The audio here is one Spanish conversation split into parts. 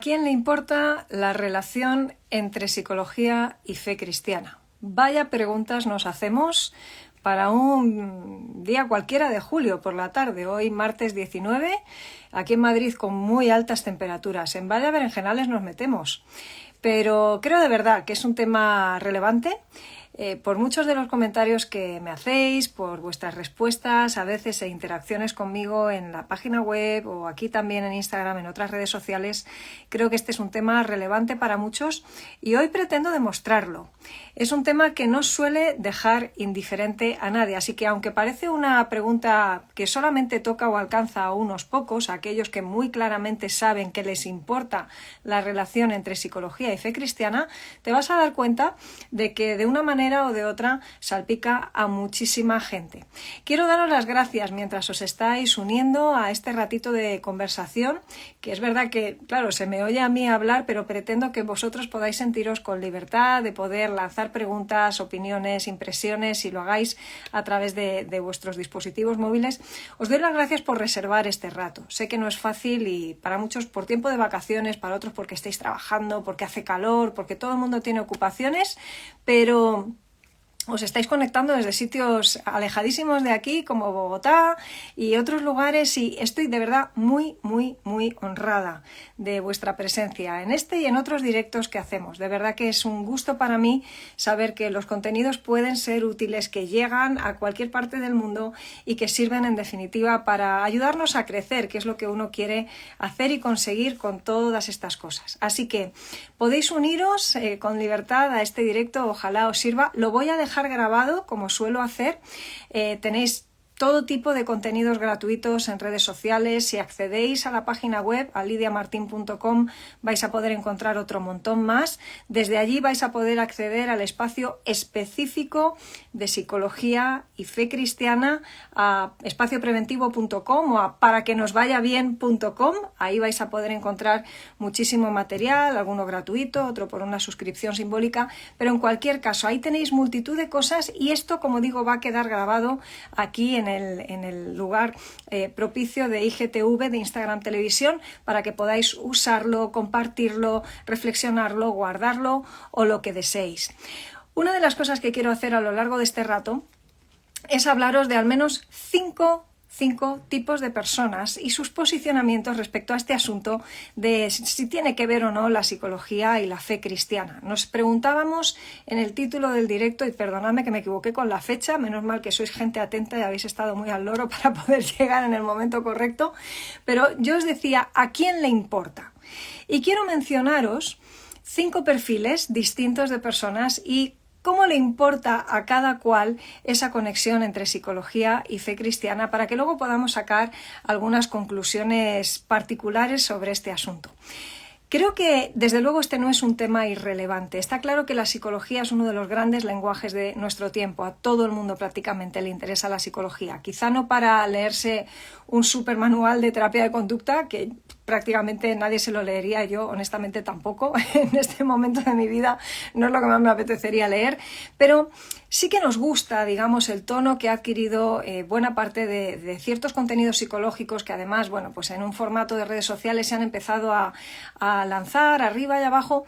quién le importa la relación entre psicología y fe cristiana? Vaya preguntas nos hacemos para un día cualquiera de julio por la tarde, hoy martes 19, aquí en Madrid con muy altas temperaturas. En vaya berenjenales nos metemos, pero creo de verdad que es un tema relevante. Por muchos de los comentarios que me hacéis, por vuestras respuestas, a veces interacciones conmigo en la página web o aquí también en Instagram, en otras redes sociales, creo que este es un tema relevante para muchos y hoy pretendo demostrarlo. Es un tema que no suele dejar indiferente a nadie, así que aunque parece una pregunta que solamente toca o alcanza a unos pocos, a aquellos que muy claramente saben que les importa la relación entre psicología y fe cristiana, te vas a dar cuenta de que de una manera o de otra salpica a muchísima gente. Quiero daros las gracias mientras os estáis uniendo a este ratito de conversación, que es verdad que, claro, se me oye a mí hablar, pero pretendo que vosotros podáis sentiros con libertad de poder lanzar preguntas, opiniones, impresiones y lo hagáis a través de vuestros dispositivos móviles. Os doy las gracias por reservar este rato. Sé que no es fácil y para muchos por tiempo de vacaciones, para otros porque estáis trabajando, porque hace calor, porque todo el mundo tiene ocupaciones, pero os estáis conectando desde sitios alejadísimos de aquí, como Bogotá y otros lugares, y estoy de verdad muy honrada de vuestra presencia en este y en otros directos que hacemos. De verdad que es un gusto para mí saber que los contenidos pueden ser útiles, que llegan a cualquier parte del mundo y que sirven en definitiva para ayudarnos a crecer, que es lo que uno quiere hacer y conseguir con todas estas cosas. Así que podéis uniros con libertad a este directo, ojalá os sirva. Lo voy a dejar grabado, como suelo hacer. Tenéis todo tipo de contenidos gratuitos en redes sociales. Si accedéis a la página web, a lidiamartin.com, vais a poder encontrar otro montón más. Desde allí vais a poder acceder al espacio específico de psicología y fe cristiana, a espaciopreventivo.com o a paraquenosvayabien.com. Ahí vais a poder encontrar muchísimo material, alguno gratuito, otro por una suscripción simbólica, pero en cualquier caso, ahí tenéis multitud de cosas y esto, como digo, va a quedar grabado aquí en el lugar propicio de IGTV, de Instagram Televisión, para que podáis usarlo, compartirlo, reflexionarlo, guardarlo o lo que deseéis. Una de las cosas que quiero hacer a lo largo de este rato es hablaros de al menos cinco tipos de personas y sus posicionamientos respecto a este asunto de si tiene que ver o no la psicología y la fe cristiana. Nos preguntábamos en el título del directo, y perdonadme que me equivoqué con la fecha, menos mal que sois gente atenta y habéis estado muy al loro para poder llegar en el momento correcto, pero yo os decía, ¿a quién le importa? Y quiero mencionaros 5 perfiles distintos de personas y cómo le importa a cada cual esa conexión entre psicología y fe cristiana para que luego podamos sacar algunas conclusiones particulares sobre este asunto. Creo que, desde luego, este no es un tema irrelevante. Está claro que la psicología es uno de los grandes lenguajes de nuestro tiempo. A todo el mundo prácticamente le interesa la psicología. Quizá no para leerse un supermanual de terapia de conducta, que prácticamente nadie se lo leería, yo honestamente tampoco. En este momento de mi vida no es lo que más me apetecería leer, pero sí que nos gusta, digamos, el tono que ha adquirido buena parte de ciertos contenidos psicológicos que además, bueno, pues en un formato de redes sociales se han empezado a lanzar arriba y abajo.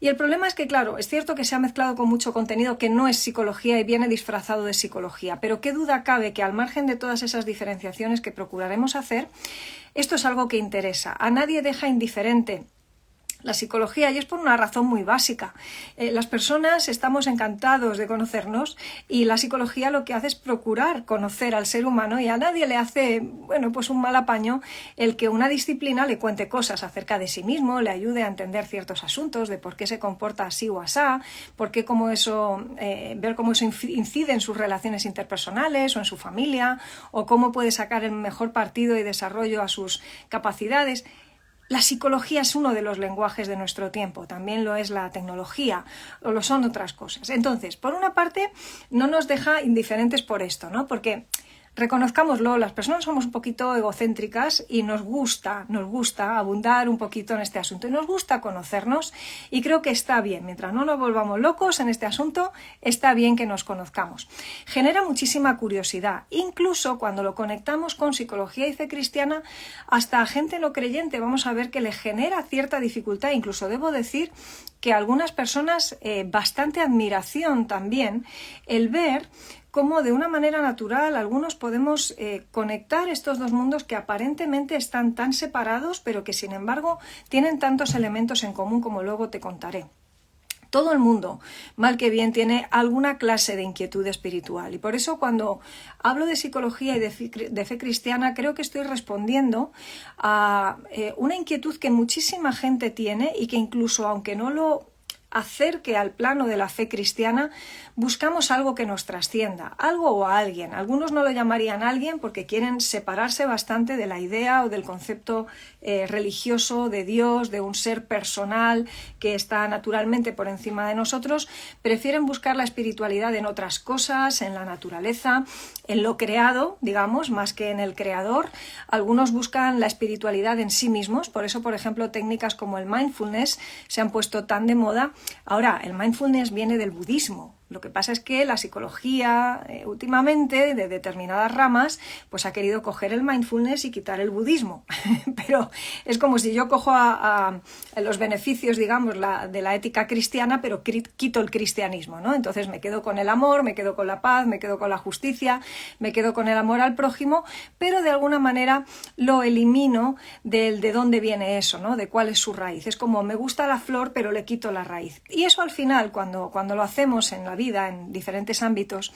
Y el problema es que, claro, es cierto que se ha mezclado con mucho contenido que no es psicología y viene disfrazado de psicología, pero qué duda cabe que al margen de todas esas diferenciaciones que procuraremos hacer, esto es algo que interesa. A nadie deja indiferente la psicología, y es por una razón muy básica. Las personas estamos encantados de conocernos y la psicología lo que hace es procurar conocer al ser humano y a nadie le hace, bueno, pues un mal apaño el que una disciplina le cuente cosas acerca de sí mismo, le ayude a entender ciertos asuntos de por qué se comporta así o asá, por qué ver cómo eso incide en sus relaciones interpersonales o en su familia, o cómo puede sacar el mejor partido y desarrollo a sus capacidades. La psicología es uno de los lenguajes de nuestro tiempo, también lo es la tecnología, o lo son otras cosas. Entonces, por una parte, no nos deja indiferentes por esto, ¿no? Porque reconozcámoslo, las personas somos un poquito egocéntricas y nos gusta abundar un poquito en este asunto y nos gusta conocernos, y creo que está bien, mientras no nos volvamos locos en este asunto, está bien que nos conozcamos. Genera muchísima curiosidad, incluso cuando lo conectamos con psicología y fe cristiana, hasta a gente no creyente vamos a ver que le genera cierta dificultad, incluso debo decir que a algunas personas bastante admiración también, el ver cómo de una manera natural algunos podemos conectar estos dos mundos que aparentemente están tan separados, pero que sin embargo tienen tantos elementos en común, como luego te contaré. Todo el mundo, mal que bien, tiene alguna clase de inquietud espiritual, y por eso cuando hablo de psicología y de fe cristiana creo que estoy respondiendo a una inquietud que muchísima gente tiene y que incluso aunque no lo acerque al plano de la fe cristiana, buscamos algo que nos trascienda, algo o a alguien. Algunos no lo llamarían alguien porque quieren separarse bastante de la idea o del concepto religioso de Dios, de un ser personal que está naturalmente por encima de nosotros. Prefieren buscar la espiritualidad en otras cosas, en la naturaleza, en lo creado, digamos, más que en el creador. Algunos buscan la espiritualidad en sí mismos, por eso, por ejemplo, técnicas como el mindfulness se han puesto tan de moda. Ahora, el mindfulness viene del budismo. Lo que pasa es que la psicología últimamente, de determinadas ramas, pues ha querido coger el mindfulness y quitar el budismo. Pero es como si yo cojo a los beneficios, digamos, de la ética cristiana, pero quito el cristianismo, ¿no? Entonces me quedo con el amor, me quedo con la paz, me quedo con la justicia, me quedo con el amor al prójimo, pero de alguna manera lo elimino de dónde viene eso, ¿no? De cuál es su raíz. Es como me gusta la flor, pero le quito la raíz. Y eso al final, cuando lo hacemos en la vida, en diferentes ámbitos,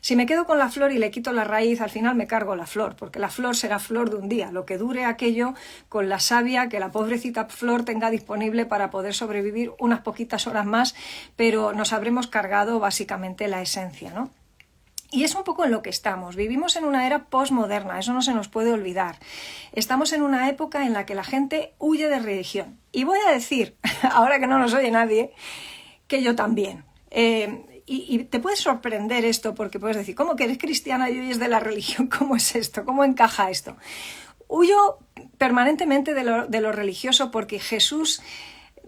si me quedo con la flor y le quito la raíz, al final me cargo la flor, porque la flor será flor de un día, lo que dure aquello con la savia que la pobrecita flor tenga disponible para poder sobrevivir unas poquitas horas más, pero nos habremos cargado básicamente la esencia, ¿no? Y es un poco en lo que estamos. Vivimos en una era postmoderna, eso no se nos puede olvidar. Estamos en una época en la que la gente huye de religión. Y voy a decir, ahora que no nos oye nadie, que yo también. Y te puede sorprender esto, porque puedes decir, ¿cómo que eres cristiana y huyes de la religión? ¿Cómo es esto? ¿Cómo encaja esto? Huyo permanentemente de lo religioso porque Jesús,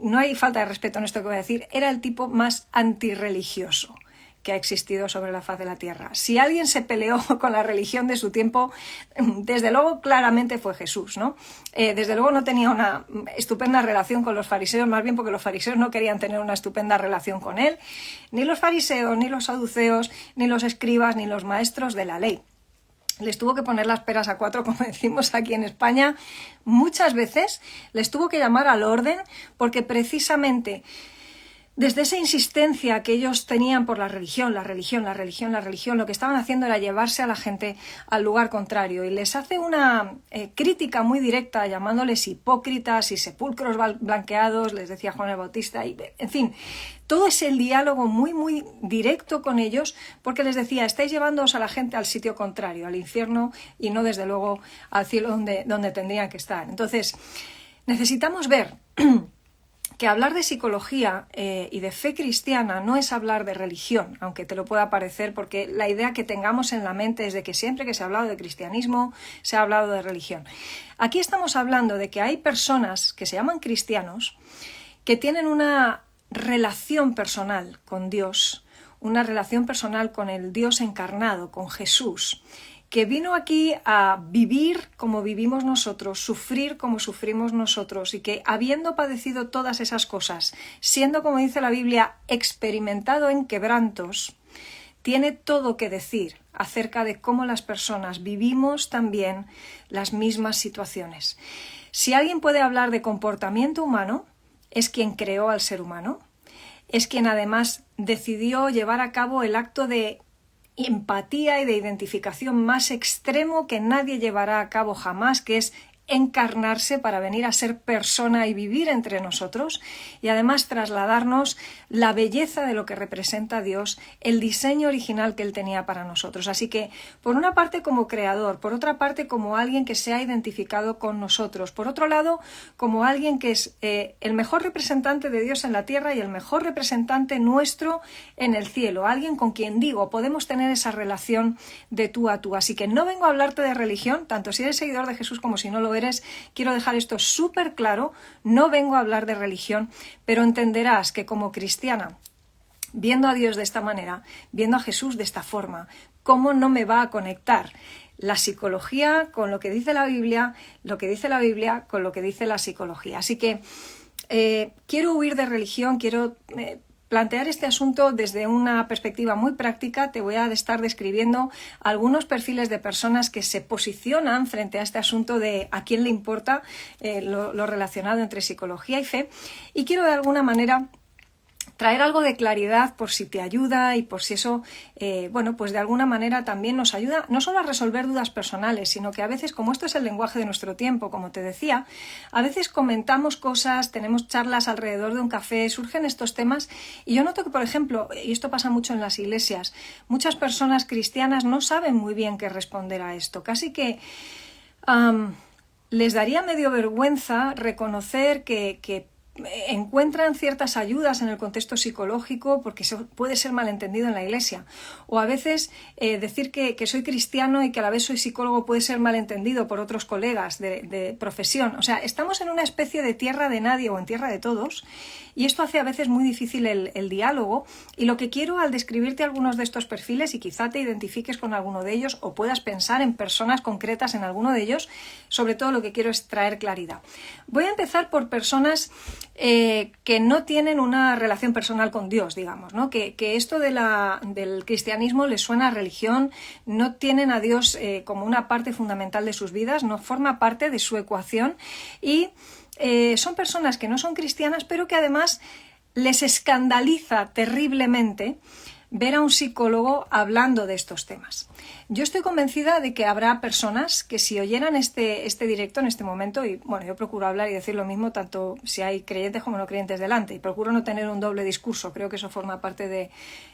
no hay falta de respeto en esto que voy a decir, era el tipo más antirreligioso que ha existido sobre la faz de la tierra. Si alguien se peleó con la religión de su tiempo, desde luego claramente fue Jesús, ¿no? Desde luego no tenía una estupenda relación con los fariseos, más bien porque los fariseos no querían tener una estupenda relación con él, ni los fariseos, ni los saduceos, ni los escribas, ni los maestros de la ley. Les tuvo que poner las peras a cuatro, como decimos aquí en España. Muchas veces les tuvo que llamar al orden porque precisamente desde esa insistencia que ellos tenían por la religión, lo que estaban haciendo era llevarse a la gente al lugar contrario. Y les hace una crítica muy directa, llamándoles hipócritas y sepulcros blanqueados, les decía Juan el Bautista. Y, en fin, todo es el diálogo muy, muy directo con ellos, porque les decía, estáis llevándoos a la gente al sitio contrario, al infierno, y no desde luego al cielo donde tendrían que estar. Entonces, necesitamos ver que hablar de psicología y de fe cristiana no es hablar de religión, aunque te lo pueda parecer, porque la idea que tengamos en la mente es de que siempre que se ha hablado de cristianismo, se ha hablado de religión. Aquí estamos hablando de que hay personas que se llaman cristianos que tienen una relación personal con Dios, una relación personal con el Dios encarnado, con Jesús, que vino aquí a vivir como vivimos nosotros, sufrir como sufrimos nosotros, y que habiendo padecido todas esas cosas, siendo, como dice la Biblia, experimentado en quebrantos, tiene todo que decir acerca de cómo las personas vivimos también las mismas situaciones. Si alguien puede hablar de comportamiento humano, es quien creó al ser humano, es quien además decidió llevar a cabo el acto de empatía y de identificación más extremo que nadie llevará a cabo jamás, que es encarnarse para venir a ser persona y vivir entre nosotros y además trasladarnos la belleza de lo que representa Dios, el diseño original que Él tenía para nosotros. Así que, por una parte como creador, por otra parte como alguien que se ha identificado con nosotros, por otro lado como alguien que es el mejor representante de Dios en la tierra y el mejor representante nuestro en el cielo, alguien con quien digo, podemos tener esa relación de tú a tú. Así que no vengo a hablarte de religión, tanto si eres seguidor de Jesús como si no lo eres, quiero dejar esto súper claro, no vengo a hablar de religión, pero entenderás que como cristiana, viendo a Dios de esta manera, viendo a Jesús de esta forma, ¿cómo no me va a conectar la psicología con lo que dice la Biblia, lo que dice la Biblia con lo que dice la psicología? Así que quiero huir de religión, quiero plantear este asunto desde una perspectiva muy práctica. Te voy a estar describiendo algunos perfiles de personas que se posicionan frente a este asunto de a quién le importa lo relacionado entre psicología y fe, y quiero de alguna manera traer algo de claridad por si te ayuda y por si eso, pues de alguna manera también nos ayuda no solo a resolver dudas personales, sino que a veces, como esto es el lenguaje de nuestro tiempo, como te decía, a veces comentamos cosas, tenemos charlas alrededor de un café, surgen estos temas y yo noto que, por ejemplo, y esto pasa mucho en las iglesias, muchas personas cristianas no saben muy bien qué responder a esto, casi que les daría medio vergüenza reconocer que encuentran ciertas ayudas en el contexto psicológico porque eso puede ser malentendido en la iglesia, o a veces decir que soy cristiano y que a la vez soy psicólogo puede ser malentendido por otros colegas de profesión. O sea, estamos en una especie de tierra de nadie o en tierra de todos, y esto hace a veces muy difícil el diálogo, y lo que quiero al describirte algunos de estos perfiles, y quizá te identifiques con alguno de ellos o puedas pensar en personas concretas en alguno de ellos, sobre todo lo que quiero es traer claridad. Voy a empezar por personas que no tienen una relación personal con Dios, digamos, ¿no? Que esto del cristianismo les suena a religión, no tienen a Dios como una parte fundamental de sus vidas, no forma parte de su ecuación, y son personas que no son cristianas, pero que además les escandaliza terriblemente ver a un psicólogo hablando de estos temas. Yo estoy convencida de que habrá personas que si oyeran este directo en este momento, y bueno, yo procuro hablar y decir lo mismo tanto si hay creyentes como no creyentes delante, y procuro no tener un doble discurso, creo que eso forma parte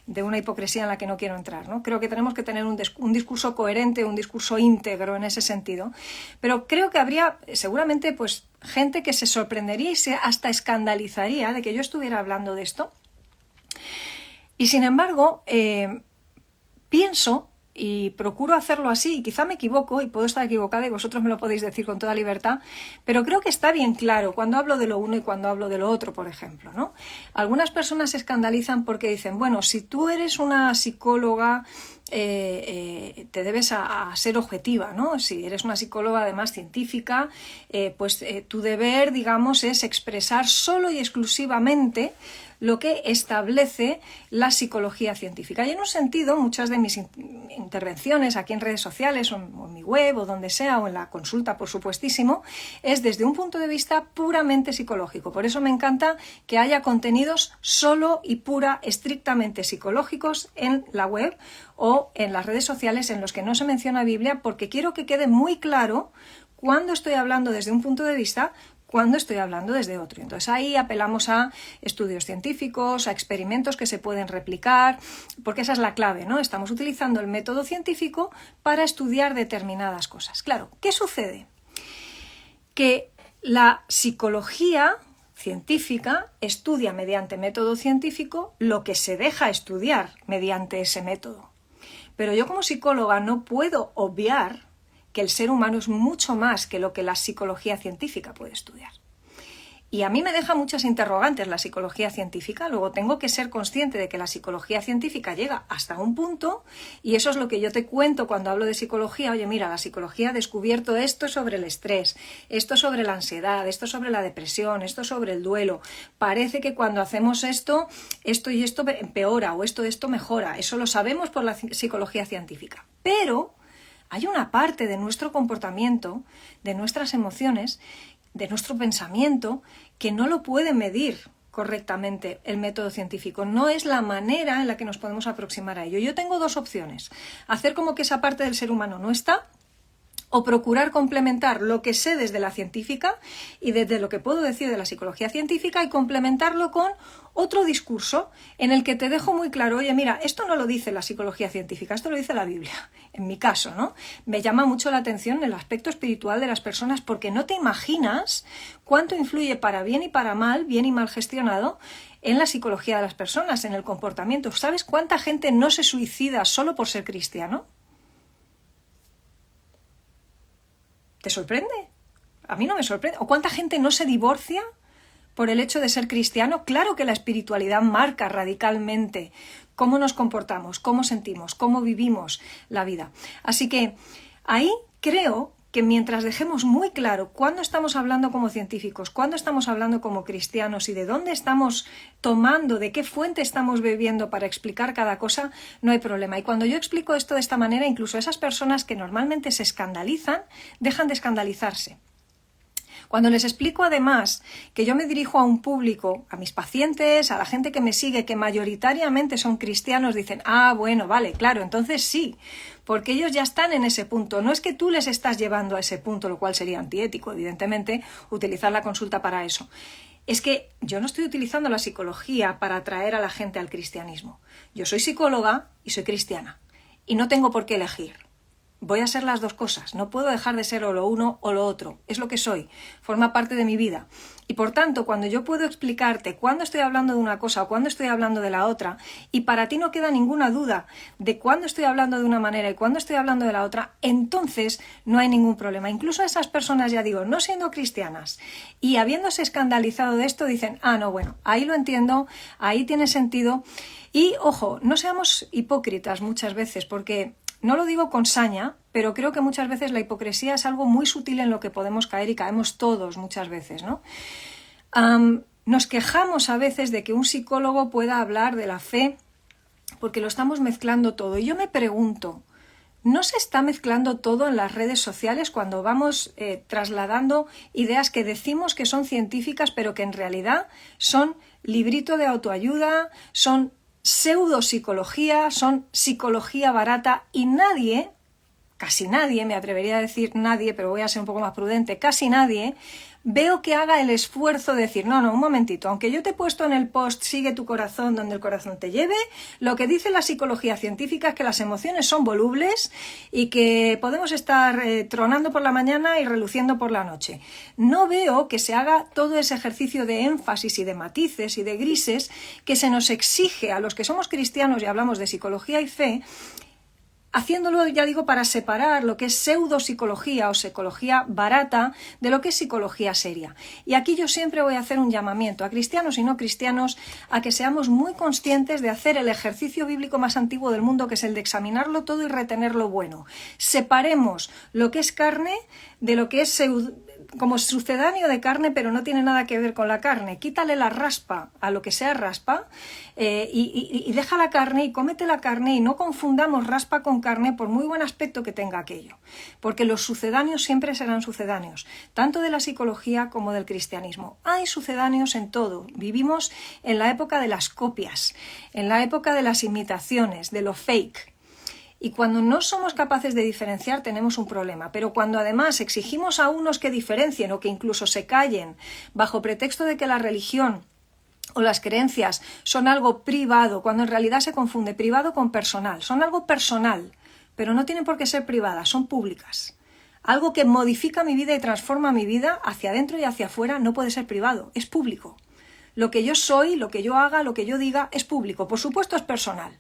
de una hipocresía en la que no quiero entrar, ¿no? Creo que tenemos que tener un discurso coherente, un discurso íntegro en ese sentido, pero creo que habría seguramente pues gente que se sorprendería y se hasta escandalizaría de que yo estuviera hablando de esto. Y sin embargo, pienso y procuro hacerlo así, y quizá me equivoco y puedo estar equivocada y vosotros me lo podéis decir con toda libertad, pero creo que está bien claro cuando hablo de lo uno y cuando hablo de lo otro, por ejemplo, ¿no? Algunas personas se escandalizan porque dicen, bueno, si tú eres una psicóloga, te debes a ser objetiva, ¿no? Si eres una psicóloga además científica, pues tu deber, digamos, es expresar solo y exclusivamente lo que establece la psicología científica. Y en un sentido, muchas de mis intervenciones aquí en redes sociales o en mi web o donde sea, o en la consulta, por supuestísimo, es desde un punto de vista puramente psicológico. Por eso me encanta que haya contenidos solo y estrictamente psicológicos en la web o en las redes sociales en los que no se menciona Biblia, porque quiero que quede muy claro cuando estoy hablando desde un punto de vista, cuando estoy hablando desde otro. Entonces ahí apelamos a estudios científicos, a experimentos que se pueden replicar, porque esa es la clave, ¿no? Estamos utilizando el método científico para estudiar determinadas cosas. Claro, ¿qué sucede? Que la psicología científica estudia mediante método científico lo que se deja estudiar mediante ese método. Pero yo como psicóloga no puedo obviar que el ser humano es mucho más que lo que la psicología científica puede estudiar. Y a mí me deja muchas interrogantes la psicología científica, luego tengo que ser consciente de que la psicología científica llega hasta un punto, y eso es lo que yo te cuento cuando hablo de psicología. Oye, mira, la psicología ha descubierto esto sobre el estrés, esto sobre la ansiedad, esto sobre la depresión, esto sobre el duelo. Parece que cuando hacemos esto y esto empeora, o esto mejora. Eso lo sabemos por la psicología científica. Pero hay una parte de nuestro comportamiento, de nuestras emociones, de nuestro pensamiento, que no lo puede medir correctamente el método científico. No es la manera en la que nos podemos aproximar a ello. Yo tengo dos opciones: hacer como que esa parte del ser humano no está, o procurar complementar lo que sé desde la científica y desde lo que puedo decir de la psicología científica y complementarlo con otro discurso en el que te dejo muy claro, oye, mira, esto no lo dice la psicología científica, esto lo dice la Biblia. En mi caso, ¿no? Me llama mucho la atención el aspecto espiritual de las personas porque no te imaginas cuánto influye para bien y para mal, bien y mal gestionado, en la psicología de las personas, en el comportamiento. ¿Sabes cuánta gente no se suicida solo por ser cristiano? ¿Te sorprende? A mí no me sorprende. ¿O cuánta gente no se divorcia por el hecho de ser cristiano? Claro que la espiritualidad marca radicalmente cómo nos comportamos, cómo sentimos, cómo vivimos la vida. Así que ahí creo que mientras dejemos muy claro cuándo estamos hablando como científicos, cuándo estamos hablando como cristianos y de dónde estamos tomando, de qué fuente estamos bebiendo para explicar cada cosa, no hay problema. Y cuando yo explico esto de esta manera, incluso esas personas que normalmente se escandalizan, dejan de escandalizarse. Cuando les explico además que yo me dirijo a un público, a mis pacientes, a la gente que me sigue, que mayoritariamente son cristianos, dicen, ah, bueno, vale, claro, entonces sí, porque ellos ya están en ese punto. No es que tú les estás llevando a ese punto, lo cual sería antiético, evidentemente, utilizar la consulta para eso. Es que yo no estoy utilizando la psicología para atraer a la gente al cristianismo. Yo soy psicóloga y soy cristiana, y no tengo por qué elegir. Voy a ser las dos cosas, no puedo dejar de ser o lo uno o lo otro, es lo que soy, forma parte de mi vida. Y por tanto, cuando yo puedo explicarte cuándo estoy hablando de una cosa o cuándo estoy hablando de la otra, y para ti no queda ninguna duda de cuándo estoy hablando de una manera y cuándo estoy hablando de la otra, entonces no hay ningún problema. Incluso esas personas, ya digo, no siendo cristianas y habiéndose escandalizado de esto, dicen, ah, no, bueno, ahí lo entiendo, ahí tiene sentido. Y, ojo, no seamos hipócritas muchas veces, porque no lo digo con saña, pero creo que muchas veces la hipocresía es algo muy sutil en lo que podemos caer y caemos todos muchas veces, ¿no? Nos quejamos a veces de que un psicólogo pueda hablar de la fe porque lo estamos mezclando todo. Y yo me pregunto, ¿no se está mezclando todo en las redes sociales cuando vamos trasladando ideas que decimos que son científicas pero que en realidad son librito de autoayuda, son pseudopsicología, son psicología barata y nadie, casi nadie, me atrevería a decir nadie, pero voy a ser un poco más prudente, casi nadie, veo que haga el esfuerzo de decir, no, un momentito, aunque yo te he puesto en el post sigue tu corazón donde el corazón te lleve, lo que dice la psicología científica es que las emociones son volubles y que podemos estar tronando por la mañana y reluciendo por la noche. No veo que se haga todo ese ejercicio de énfasis y de matices y de grises que se nos exige a los que somos cristianos y hablamos de psicología y fe, haciéndolo, ya digo, para separar lo que es pseudopsicología o psicología barata de lo que es psicología seria. Y aquí yo siempre voy a hacer un llamamiento a cristianos y no cristianos a que seamos muy conscientes de hacer el ejercicio bíblico más antiguo del mundo, que es el de examinarlo todo y retener lo bueno. Separemos lo que es carne de lo que es como sucedáneo de carne, pero no tiene nada que ver con la carne. Quítale la raspa a lo que sea raspa y deja la carne y cómete la carne y no confundamos raspa con carne por muy buen aspecto que tenga aquello. Porque los sucedáneos siempre serán sucedáneos, tanto de la psicología como del cristianismo. Hay sucedáneos en todo. Vivimos en la época de las copias, en la época de las imitaciones, de lo fake. Y cuando no somos capaces de diferenciar tenemos un problema, pero cuando además exigimos a unos que diferencien o que incluso se callen bajo pretexto de que la religión o las creencias son algo privado, cuando en realidad se confunde privado con personal, son algo personal, pero no tienen por qué ser privadas, son públicas. Algo que modifica mi vida y transforma mi vida hacia adentro y hacia afuera no puede ser privado, es público. Lo que yo soy, lo que yo haga, lo que yo diga es público, por supuesto es personal,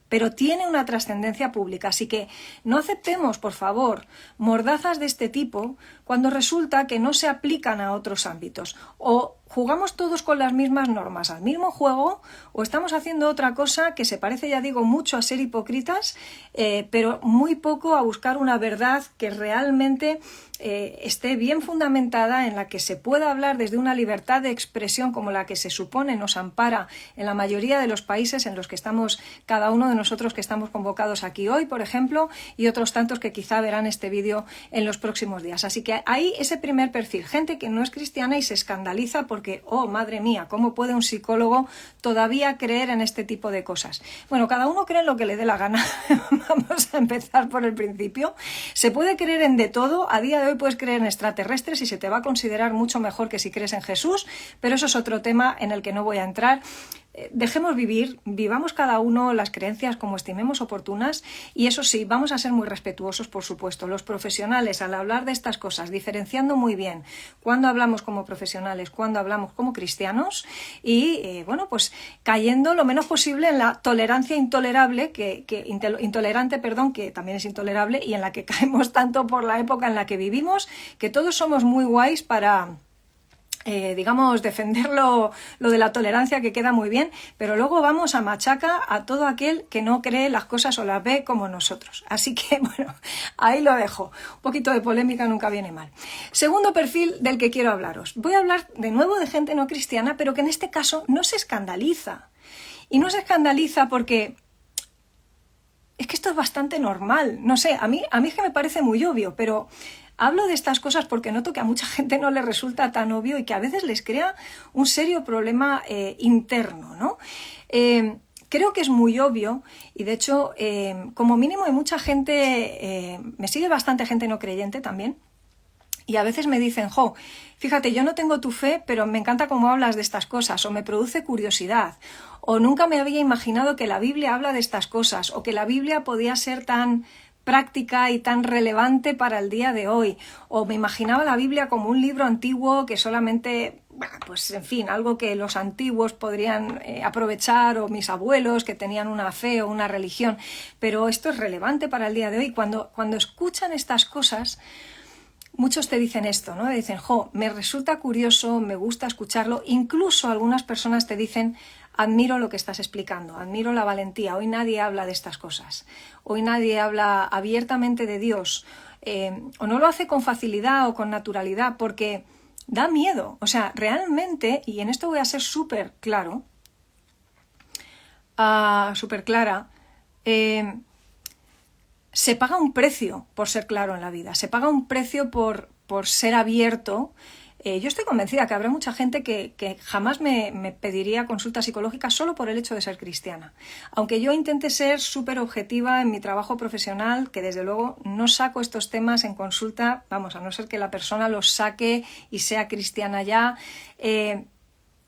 pero tiene una trascendencia pública. Así que no aceptemos, por favor, mordazas de este tipo cuando resulta que no se aplican a otros ámbitos. O jugamos todos con las mismas normas al mismo juego, o estamos haciendo otra cosa que se parece, ya digo, mucho a ser hipócritas, pero muy poco a buscar una verdad que realmente esté bien fundamentada, en la que se pueda hablar desde una libertad de expresión como la que se supone nos ampara en la mayoría de los países en los que estamos, cada uno de nosotros que estamos convocados aquí hoy, por ejemplo, y otros tantos que quizá verán este vídeo en los próximos días. Así que ahí ese primer perfil, gente que no es cristiana y se escandaliza por porque, oh, madre mía, ¿cómo puede un psicólogo todavía creer en este tipo de cosas? Bueno, cada uno cree en lo que le dé la gana. Vamos a empezar por el principio. Se puede creer en de todo. A día de hoy puedes creer en extraterrestres y se te va a considerar mucho mejor que si crees en Jesús, pero eso es otro tema en el que no voy a entrar. Dejemos vivir, vivamos cada uno las creencias como estimemos oportunas y eso sí, vamos a ser muy respetuosos, por supuesto. Los profesionales, al hablar de estas cosas, diferenciando muy bien cuando hablamos como profesionales, cuando hablamos como cristianos y, bueno, pues cayendo lo menos posible en la tolerancia intolerante, que también es intolerable y en la que caemos tanto por la época en la que vivimos, que todos somos muy guays para... digamos, defender lo de la tolerancia, que queda muy bien, pero luego vamos a machaca a todo aquel que no cree las cosas o las ve como nosotros. Así que, bueno, ahí lo dejo. Un poquito de polémica nunca viene mal. Segundo perfil del que quiero hablaros. Voy a hablar de nuevo de gente no cristiana, pero que en este caso no se escandaliza. Y no se escandaliza porque... es que esto es bastante normal. No sé, a mí es que me parece muy obvio, pero... hablo de estas cosas porque noto que a mucha gente no le resulta tan obvio y que a veces les crea un serio problema interno, ¿no? Creo que es muy obvio y de hecho, como mínimo hay mucha gente, me sigue bastante gente no creyente también, y a veces me dicen, jo, fíjate, yo no tengo tu fe, pero me encanta cómo hablas de estas cosas, o me produce curiosidad, o nunca me había imaginado que la Biblia habla de estas cosas, o que la Biblia podía ser tan práctica y tan relevante para el día de hoy, o me imaginaba la Biblia como un libro antiguo que solamente, bueno, pues en fin, algo que los antiguos podrían aprovechar, o mis abuelos que tenían una fe o una religión, pero esto es relevante para el día de hoy. Cuando escuchan estas cosas, muchos te dicen esto, ¿no? Dicen, jo, me resulta curioso, me gusta escucharlo, incluso algunas personas te dicen, admiro lo que estás explicando, admiro la valentía, hoy nadie habla de estas cosas, hoy nadie habla abiertamente de Dios, o no lo hace con facilidad o con naturalidad, porque da miedo, o sea, realmente, y en esto voy a ser súper claro, súper clara, se paga un precio por ser claro en la vida, se paga un precio por ser abierto. Yo estoy convencida que habrá mucha gente que jamás me pediría consulta psicológica solo por el hecho de ser cristiana. Aunque yo intente ser súper objetiva en mi trabajo profesional, que desde luego no saco estos temas en consulta, vamos, a no ser que la persona los saque y sea cristiana ya.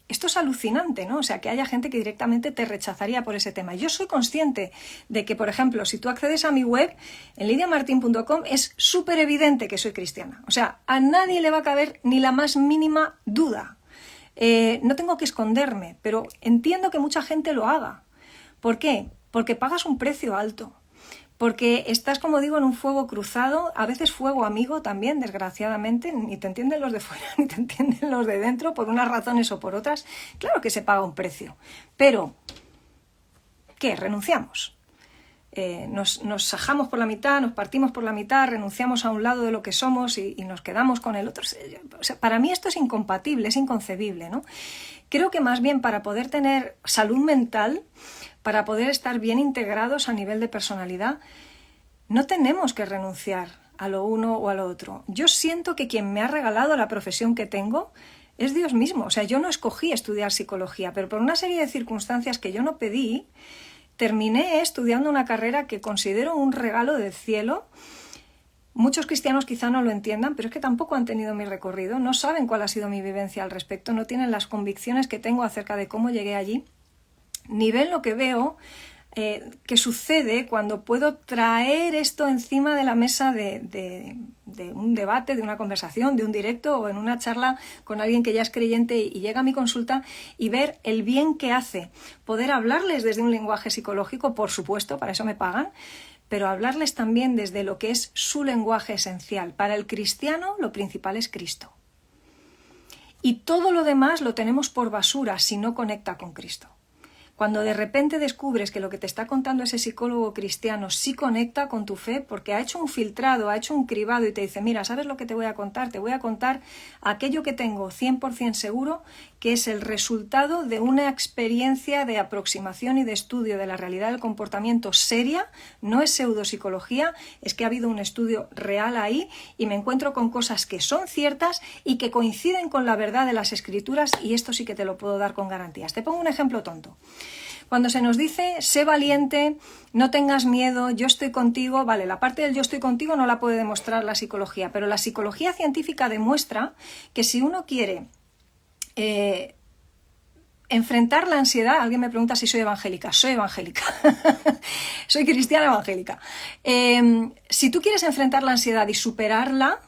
Esto es alucinante, ¿no? O sea, que haya gente que directamente te rechazaría por ese tema. Yo soy consciente de que, por ejemplo, si tú accedes a mi web, en lidiamartin.com, es súper evidente que soy cristiana. O sea, a nadie le va a caber ni la más mínima duda. No tengo que esconderme, pero entiendo que mucha gente lo haga. ¿Por qué? Porque pagas un precio alto. Porque estás, como digo, en un fuego cruzado, a veces fuego amigo también, desgraciadamente, ni te entienden los de fuera ni te entienden los de dentro, por unas razones o por otras. Claro que se paga un precio, pero ¿qué? Renunciamos. Nos sajamos por la mitad, nos partimos por la mitad, renunciamos a un lado de lo que somos y nos quedamos con el otro. O sea, para mí esto es incompatible, es inconcebible, ¿no? Creo que más bien para poder tener salud mental, para poder estar bien integrados a nivel de personalidad, no tenemos que renunciar a lo uno o a lo otro. Yo siento que quien me ha regalado la profesión que tengo es Dios mismo. O sea, yo no escogí estudiar psicología, pero por una serie de circunstancias que yo no pedí, terminé estudiando una carrera que considero un regalo del cielo. Muchos cristianos quizá no lo entiendan, pero es que tampoco han tenido mi recorrido, no saben cuál ha sido mi vivencia al respecto, no tienen las convicciones que tengo acerca de cómo llegué allí, ni ven lo que veo que sucede cuando puedo traer esto encima de la mesa de un debate, de una conversación, de un directo o en una charla con alguien que ya es creyente y llega a mi consulta y ver el bien que hace poder hablarles desde un lenguaje psicológico, por supuesto, para eso me pagan, pero hablarles también desde lo que es su lenguaje esencial. Para el cristiano lo principal es Cristo. Y todo lo demás lo tenemos por basura si no conecta con Cristo. cuando de repente descubres que lo que te está contando ese psicólogo cristiano sí conecta con tu fe, porque ha hecho un filtrado, ha hecho un cribado y te dice, mira, ¿sabes lo que te voy a contar? Te voy a contar aquello que tengo 100% seguro, que es el resultado de una experiencia de aproximación y de estudio de la realidad del comportamiento seria, no es pseudopsicología, es que ha habido un estudio real ahí y me encuentro con cosas que son ciertas y que coinciden con la verdad de las escrituras, y esto sí que te lo puedo dar con garantías. Te pongo un ejemplo tonto. Cuando se nos dice, sé valiente, no tengas miedo, yo estoy contigo, vale, la parte del yo estoy contigo no la puede demostrar la psicología, pero la psicología científica demuestra que si uno quiere enfrentar la ansiedad, alguien me pregunta si soy evangélica, soy evangélica, soy cristiana evangélica. Si tú quieres enfrentar la ansiedad y superarla,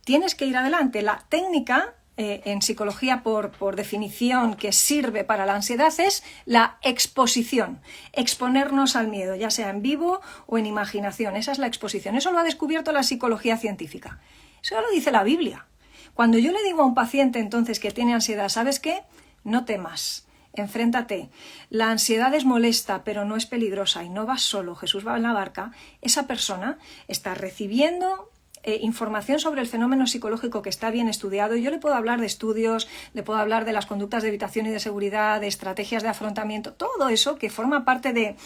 tienes que ir adelante. La técnica en psicología por definición que sirve para la ansiedad es la exposición, exponernos al miedo, ya sea en vivo o en imaginación, esa es la exposición. Eso lo ha descubierto la psicología científica, eso ya lo dice la Biblia. Cuando yo le digo a un paciente entonces que tiene ansiedad, ¿sabes qué? No temas, enfréntate. La ansiedad es molesta, pero no es peligrosa y no vas solo, Jesús va en la barca. Esa persona está recibiendo información sobre el fenómeno psicológico que está bien estudiado, y yo le puedo hablar de estudios, le puedo hablar de las conductas de evitación y de seguridad, de estrategias de afrontamiento, todo eso que forma parte de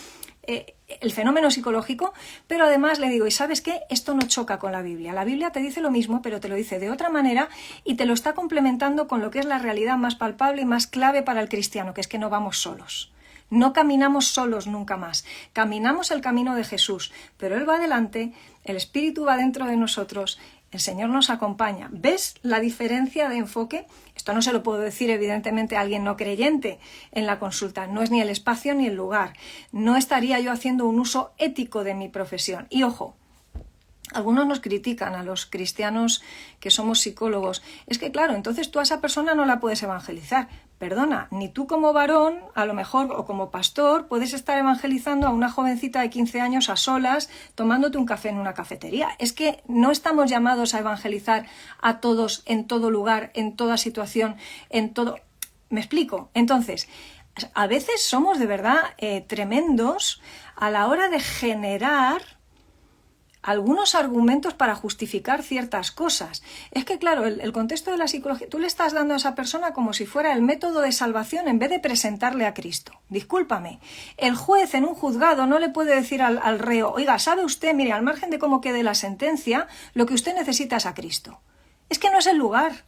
el fenómeno psicológico, pero además le digo, ¿y sabes qué? Esto no choca con la Biblia. La Biblia te dice lo mismo, pero te lo dice de otra manera y te lo está complementando con lo que es la realidad más palpable y más clave para el cristiano, que es que no vamos solos. No caminamos solos nunca más, caminamos el camino de Jesús, pero Él va adelante, el Espíritu va dentro de nosotros, el Señor nos acompaña. ¿Ves la diferencia de enfoque? Esto no se lo puedo decir evidentemente a alguien no creyente en la consulta, no es ni el espacio ni el lugar, no estaría yo haciendo un uso ético de mi profesión. Y ojo, algunos nos critican a los cristianos que somos psicólogos. Es que claro, entonces tú a esa persona no la puedes evangelizar. Perdona, ni tú como varón, a lo mejor, o como pastor, puedes estar evangelizando a una jovencita de 15 años a solas, tomándote un café en una cafetería. Es que no estamos llamados a evangelizar a todos, en todo lugar, en toda situación, en todo... ¿Me explico? Entonces, a veces somos de verdad tremendos a la hora de generar algunos argumentos para justificar ciertas cosas. Es que, claro, el contexto de la psicología, tú le estás dando a esa persona como si fuera el método de salvación en vez de presentarle a Cristo. Discúlpame, el juez en un juzgado no le puede decir al reo, oiga, ¿sabe usted, mire, al margen de cómo quede la sentencia, lo que usted necesita es a Cristo? Es que no es el lugar.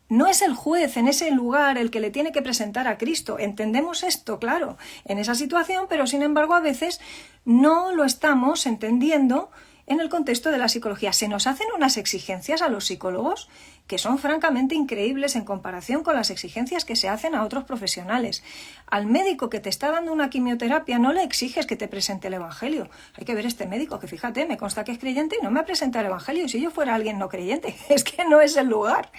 No es el juez en ese lugar el que le tiene que presentar a Cristo. Entendemos esto, claro, en esa situación, pero sin embargo a veces no lo estamos entendiendo en el contexto de la psicología. Se nos hacen unas exigencias a los psicólogos que son francamente increíbles en comparación con las exigencias que se hacen a otros profesionales. Al médico que te está dando una quimioterapia no le exiges que te presente el Evangelio. Hay que ver este médico, que fíjate, me consta que es creyente y no me ha presentado el Evangelio. Y si yo fuera alguien no creyente, es que no es el lugar.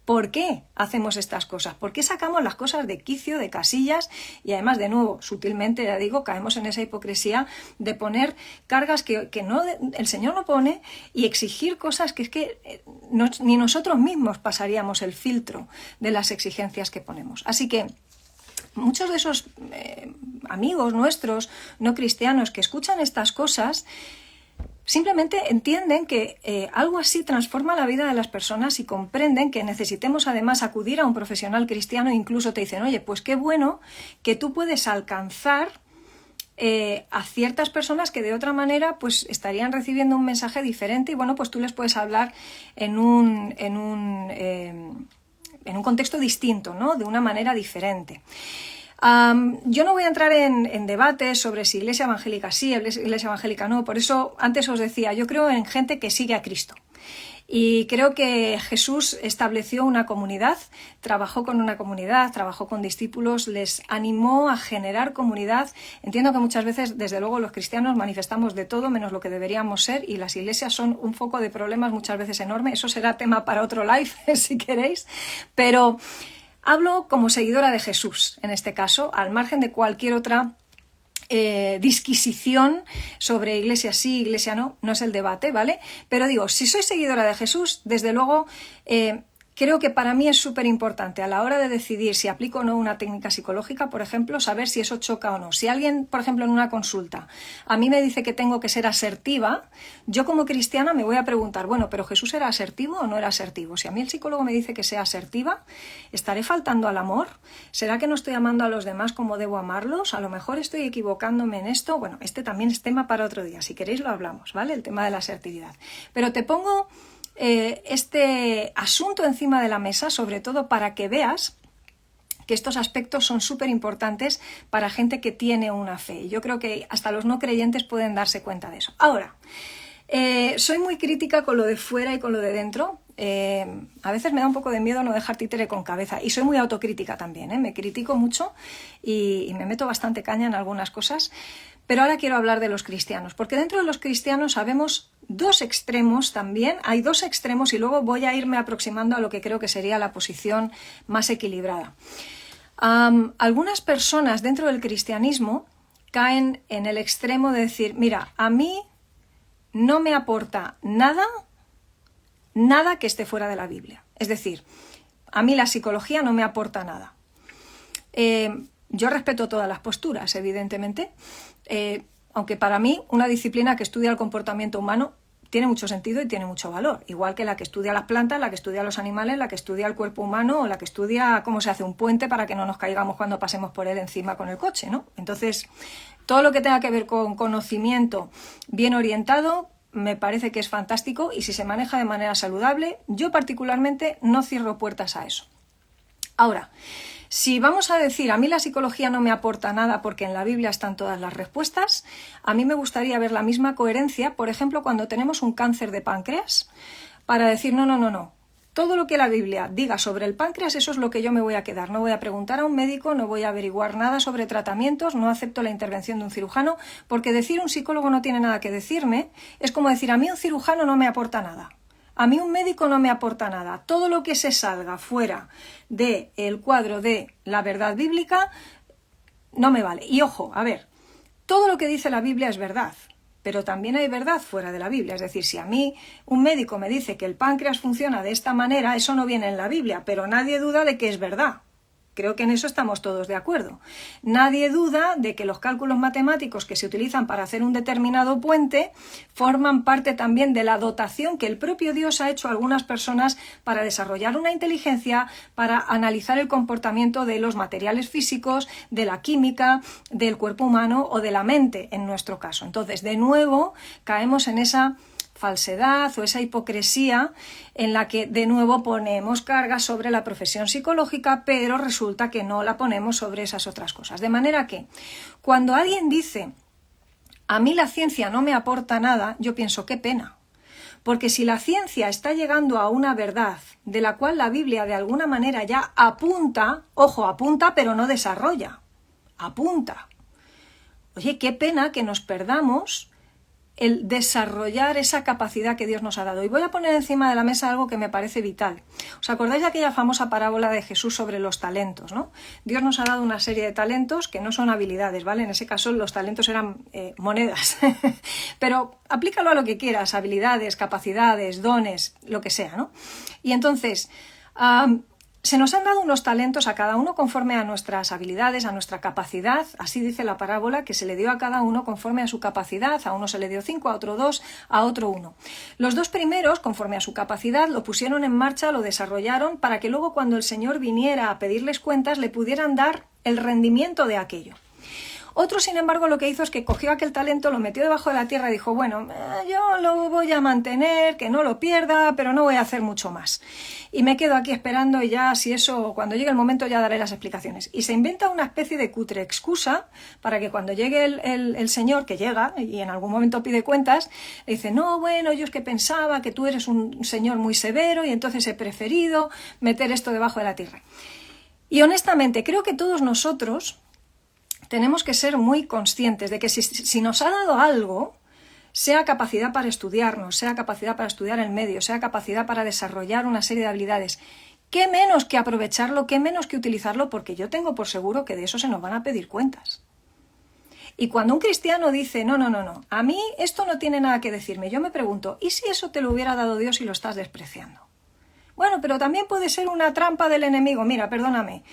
¿Por qué hacemos estas cosas? ¿Por qué sacamos las cosas de quicio, de casillas? Y además, de nuevo, sutilmente, ya digo, caemos en esa hipocresía de poner cargas que no, el Señor no pone y exigir cosas que es que ni nosotros mismos pasaríamos el filtro de las exigencias que ponemos. Así que muchos de esos amigos nuestros no cristianos que escuchan estas cosas simplemente entienden que algo así transforma la vida de las personas y comprenden que necesitemos además acudir a un profesional cristiano e incluso te dicen, oye, pues qué bueno que tú puedes alcanzar a ciertas personas que de otra manera pues estarían recibiendo un mensaje diferente y bueno, pues tú les puedes hablar en un contexto distinto, ¿no? De una manera diferente. Yo no voy a entrar en debates sobre si iglesia evangélica sí, iglesia evangélica no, por eso antes os decía, yo creo en gente que sigue a Cristo y creo que Jesús estableció una comunidad, trabajó con una comunidad, trabajó con discípulos, les animó a generar comunidad. Entiendo que muchas veces, desde luego, los cristianos manifestamos de todo menos lo que deberíamos ser y las iglesias son un foco de problemas muchas veces enorme, eso será tema para otro live si queréis, pero hablo como seguidora de Jesús, en este caso, al margen de cualquier otra disquisición sobre iglesia sí, iglesia no, no es el debate, ¿vale? Pero digo, si soy seguidora de Jesús, desde luego creo que para mí es súper importante a la hora de decidir si aplico o no una técnica psicológica, por ejemplo, saber si eso choca o no. Si alguien, por ejemplo, en una consulta, a mí me dice que tengo que ser asertiva, yo como cristiana me voy a preguntar, bueno, ¿pero Jesús era asertivo o no era asertivo? Si a mí el psicólogo me dice que sea asertiva, ¿estaré faltando al amor? ¿Será que no estoy amando a los demás como debo amarlos? A lo mejor estoy equivocándome en esto. Bueno, este también es tema para otro día. Si queréis lo hablamos, ¿vale? El tema de la asertividad. Pero te pongo este asunto encima de la mesa, sobre todo para que veas que estos aspectos son súper importantes para gente que tiene una fe. Yo creo que hasta los no creyentes pueden darse cuenta de eso. Ahora, soy muy crítica con lo de fuera y con lo de dentro. A veces me da un poco de miedo no dejar títere con cabeza, y soy muy autocrítica también, me critico mucho y me meto bastante caña en algunas cosas. Pero ahora quiero hablar de los cristianos, porque dentro de los cristianos sabemos dos extremos también, hay dos extremos, y luego voy a irme aproximando a lo que creo que sería la posición más equilibrada. Algunas personas dentro del cristianismo caen en el extremo de decir, mira, a mí no me aporta nada que esté fuera de la Biblia. Es decir, a mí la psicología no me aporta nada. Yo respeto todas las posturas, evidentemente, aunque para mí una disciplina que estudia el comportamiento humano tiene mucho sentido y tiene mucho valor, igual que la que estudia las plantas, la que estudia los animales, la que estudia el cuerpo humano o la que estudia cómo se hace un puente para que no nos caigamos cuando pasemos por él encima con el coche, ¿no? Entonces, todo lo que tenga que ver con conocimiento bien orientado me parece que es fantástico, y si se maneja de manera saludable, yo particularmente no cierro puertas a eso. Ahora, si vamos a decir, a mí la psicología no me aporta nada porque en la Biblia están todas las respuestas, a mí me gustaría ver la misma coherencia, por ejemplo, cuando tenemos un cáncer de páncreas, para decir, no. Todo lo que la Biblia diga sobre el páncreas, eso es lo que yo me voy a quedar. No voy a preguntar a un médico, no voy a averiguar nada sobre tratamientos, no acepto la intervención de un cirujano, porque decir un psicólogo no tiene nada que decirme, es como decir, a mí un cirujano no me aporta nada. A mí un médico no me aporta nada. Todo lo que se salga fuera del cuadro de la verdad bíblica no me vale. Y ojo, a ver, todo lo que dice la Biblia es verdad, pero también hay verdad fuera de la Biblia. Es decir, si a mí un médico me dice que el páncreas funciona de esta manera, eso no viene en la Biblia, pero nadie duda de que es verdad. Creo que en eso estamos todos de acuerdo. Nadie duda de que los cálculos matemáticos que se utilizan para hacer un determinado puente forman parte también de la dotación que el propio Dios ha hecho a algunas personas para desarrollar una inteligencia, para analizar el comportamiento de los materiales físicos, de la química, del cuerpo humano o de la mente, en nuestro caso. Entonces, de nuevo, caemos en esa falsedad o esa hipocresía en la que de nuevo ponemos carga sobre la profesión psicológica, pero resulta que no la ponemos sobre esas otras cosas. De manera que cuando alguien dice, a mí la ciencia no me aporta nada, yo pienso, qué pena. Porque si la ciencia está llegando a una verdad de la cual la Biblia de alguna manera ya apunta, ojo, apunta pero no desarrolla, apunta. Oye, qué pena que nos perdamos el desarrollar esa capacidad que Dios nos ha dado. Y voy a poner encima de la mesa algo que me parece vital. ¿Os acordáis de aquella famosa parábola de Jesús sobre los talentos, ¿no? Dios nos ha dado una serie de talentos que no son habilidades, ¿vale? En ese caso los talentos eran monedas. Pero aplícalo a lo que quieras, habilidades, capacidades, dones, lo que sea, ¿no? Y entonces, se nos han dado unos talentos a cada uno conforme a nuestras habilidades, a nuestra capacidad. Así dice la parábola, que se le dio a cada uno conforme a su capacidad. A uno se le dio 5, a otro 2, a otro 1. Los 2 primeros, conforme a su capacidad, lo pusieron en marcha, lo desarrollaron, para que luego cuando el Señor viniera a pedirles cuentas le pudieran dar el rendimiento de aquello. Otro, sin embargo, lo que hizo es que cogió aquel talento, lo metió debajo de la tierra y dijo, bueno, yo lo voy a mantener, que no lo pierda, pero no voy a hacer mucho más. Y me quedo aquí esperando y ya, si eso, cuando llegue el momento ya daré las explicaciones. Y se inventa una especie de cutre excusa para que cuando llegue el Señor, que llega y en algún momento pide cuentas, le dice, no, bueno, yo es que pensaba que tú eres un Señor muy severo y entonces he preferido meter esto debajo de la tierra. Y honestamente, creo que todos nosotros tenemos que ser muy conscientes de que si nos ha dado algo, sea capacidad para estudiarnos, sea capacidad para estudiar el medio, sea capacidad para desarrollar una serie de habilidades, qué menos que aprovecharlo, qué menos que utilizarlo, porque yo tengo por seguro que de eso se nos van a pedir cuentas. Y cuando un cristiano dice, no, a mí esto no tiene nada que decirme, yo me pregunto, ¿y si eso te lo hubiera dado Dios y lo estás despreciando? Bueno, pero también puede ser una trampa del enemigo. Mira, perdóname.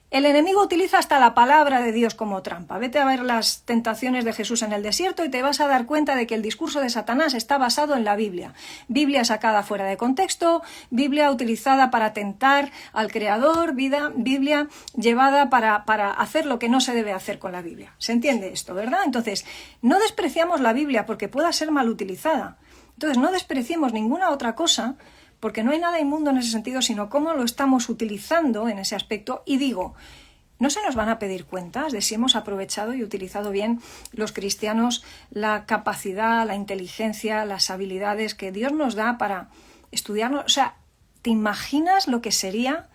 El enemigo utiliza hasta la palabra de Dios como trampa. Vete a ver las tentaciones de Jesús en el desierto y te vas a dar cuenta de que el discurso de Satanás está basado en la Biblia. Biblia sacada fuera de contexto, Biblia utilizada para tentar al Creador, Biblia llevada para hacer lo que no se debe hacer con la Biblia. ¿Se entiende esto, verdad? Entonces, no despreciamos la Biblia porque pueda ser mal utilizada. Entonces, no despreciemos ninguna otra cosa, porque no hay nada inmundo en ese sentido, sino cómo lo estamos utilizando en ese aspecto. Y digo, ¿no se nos van a pedir cuentas de si hemos aprovechado y utilizado bien los cristianos la capacidad, la inteligencia, las habilidades que Dios nos da para estudiarnos? O sea, ¿te imaginas lo que sería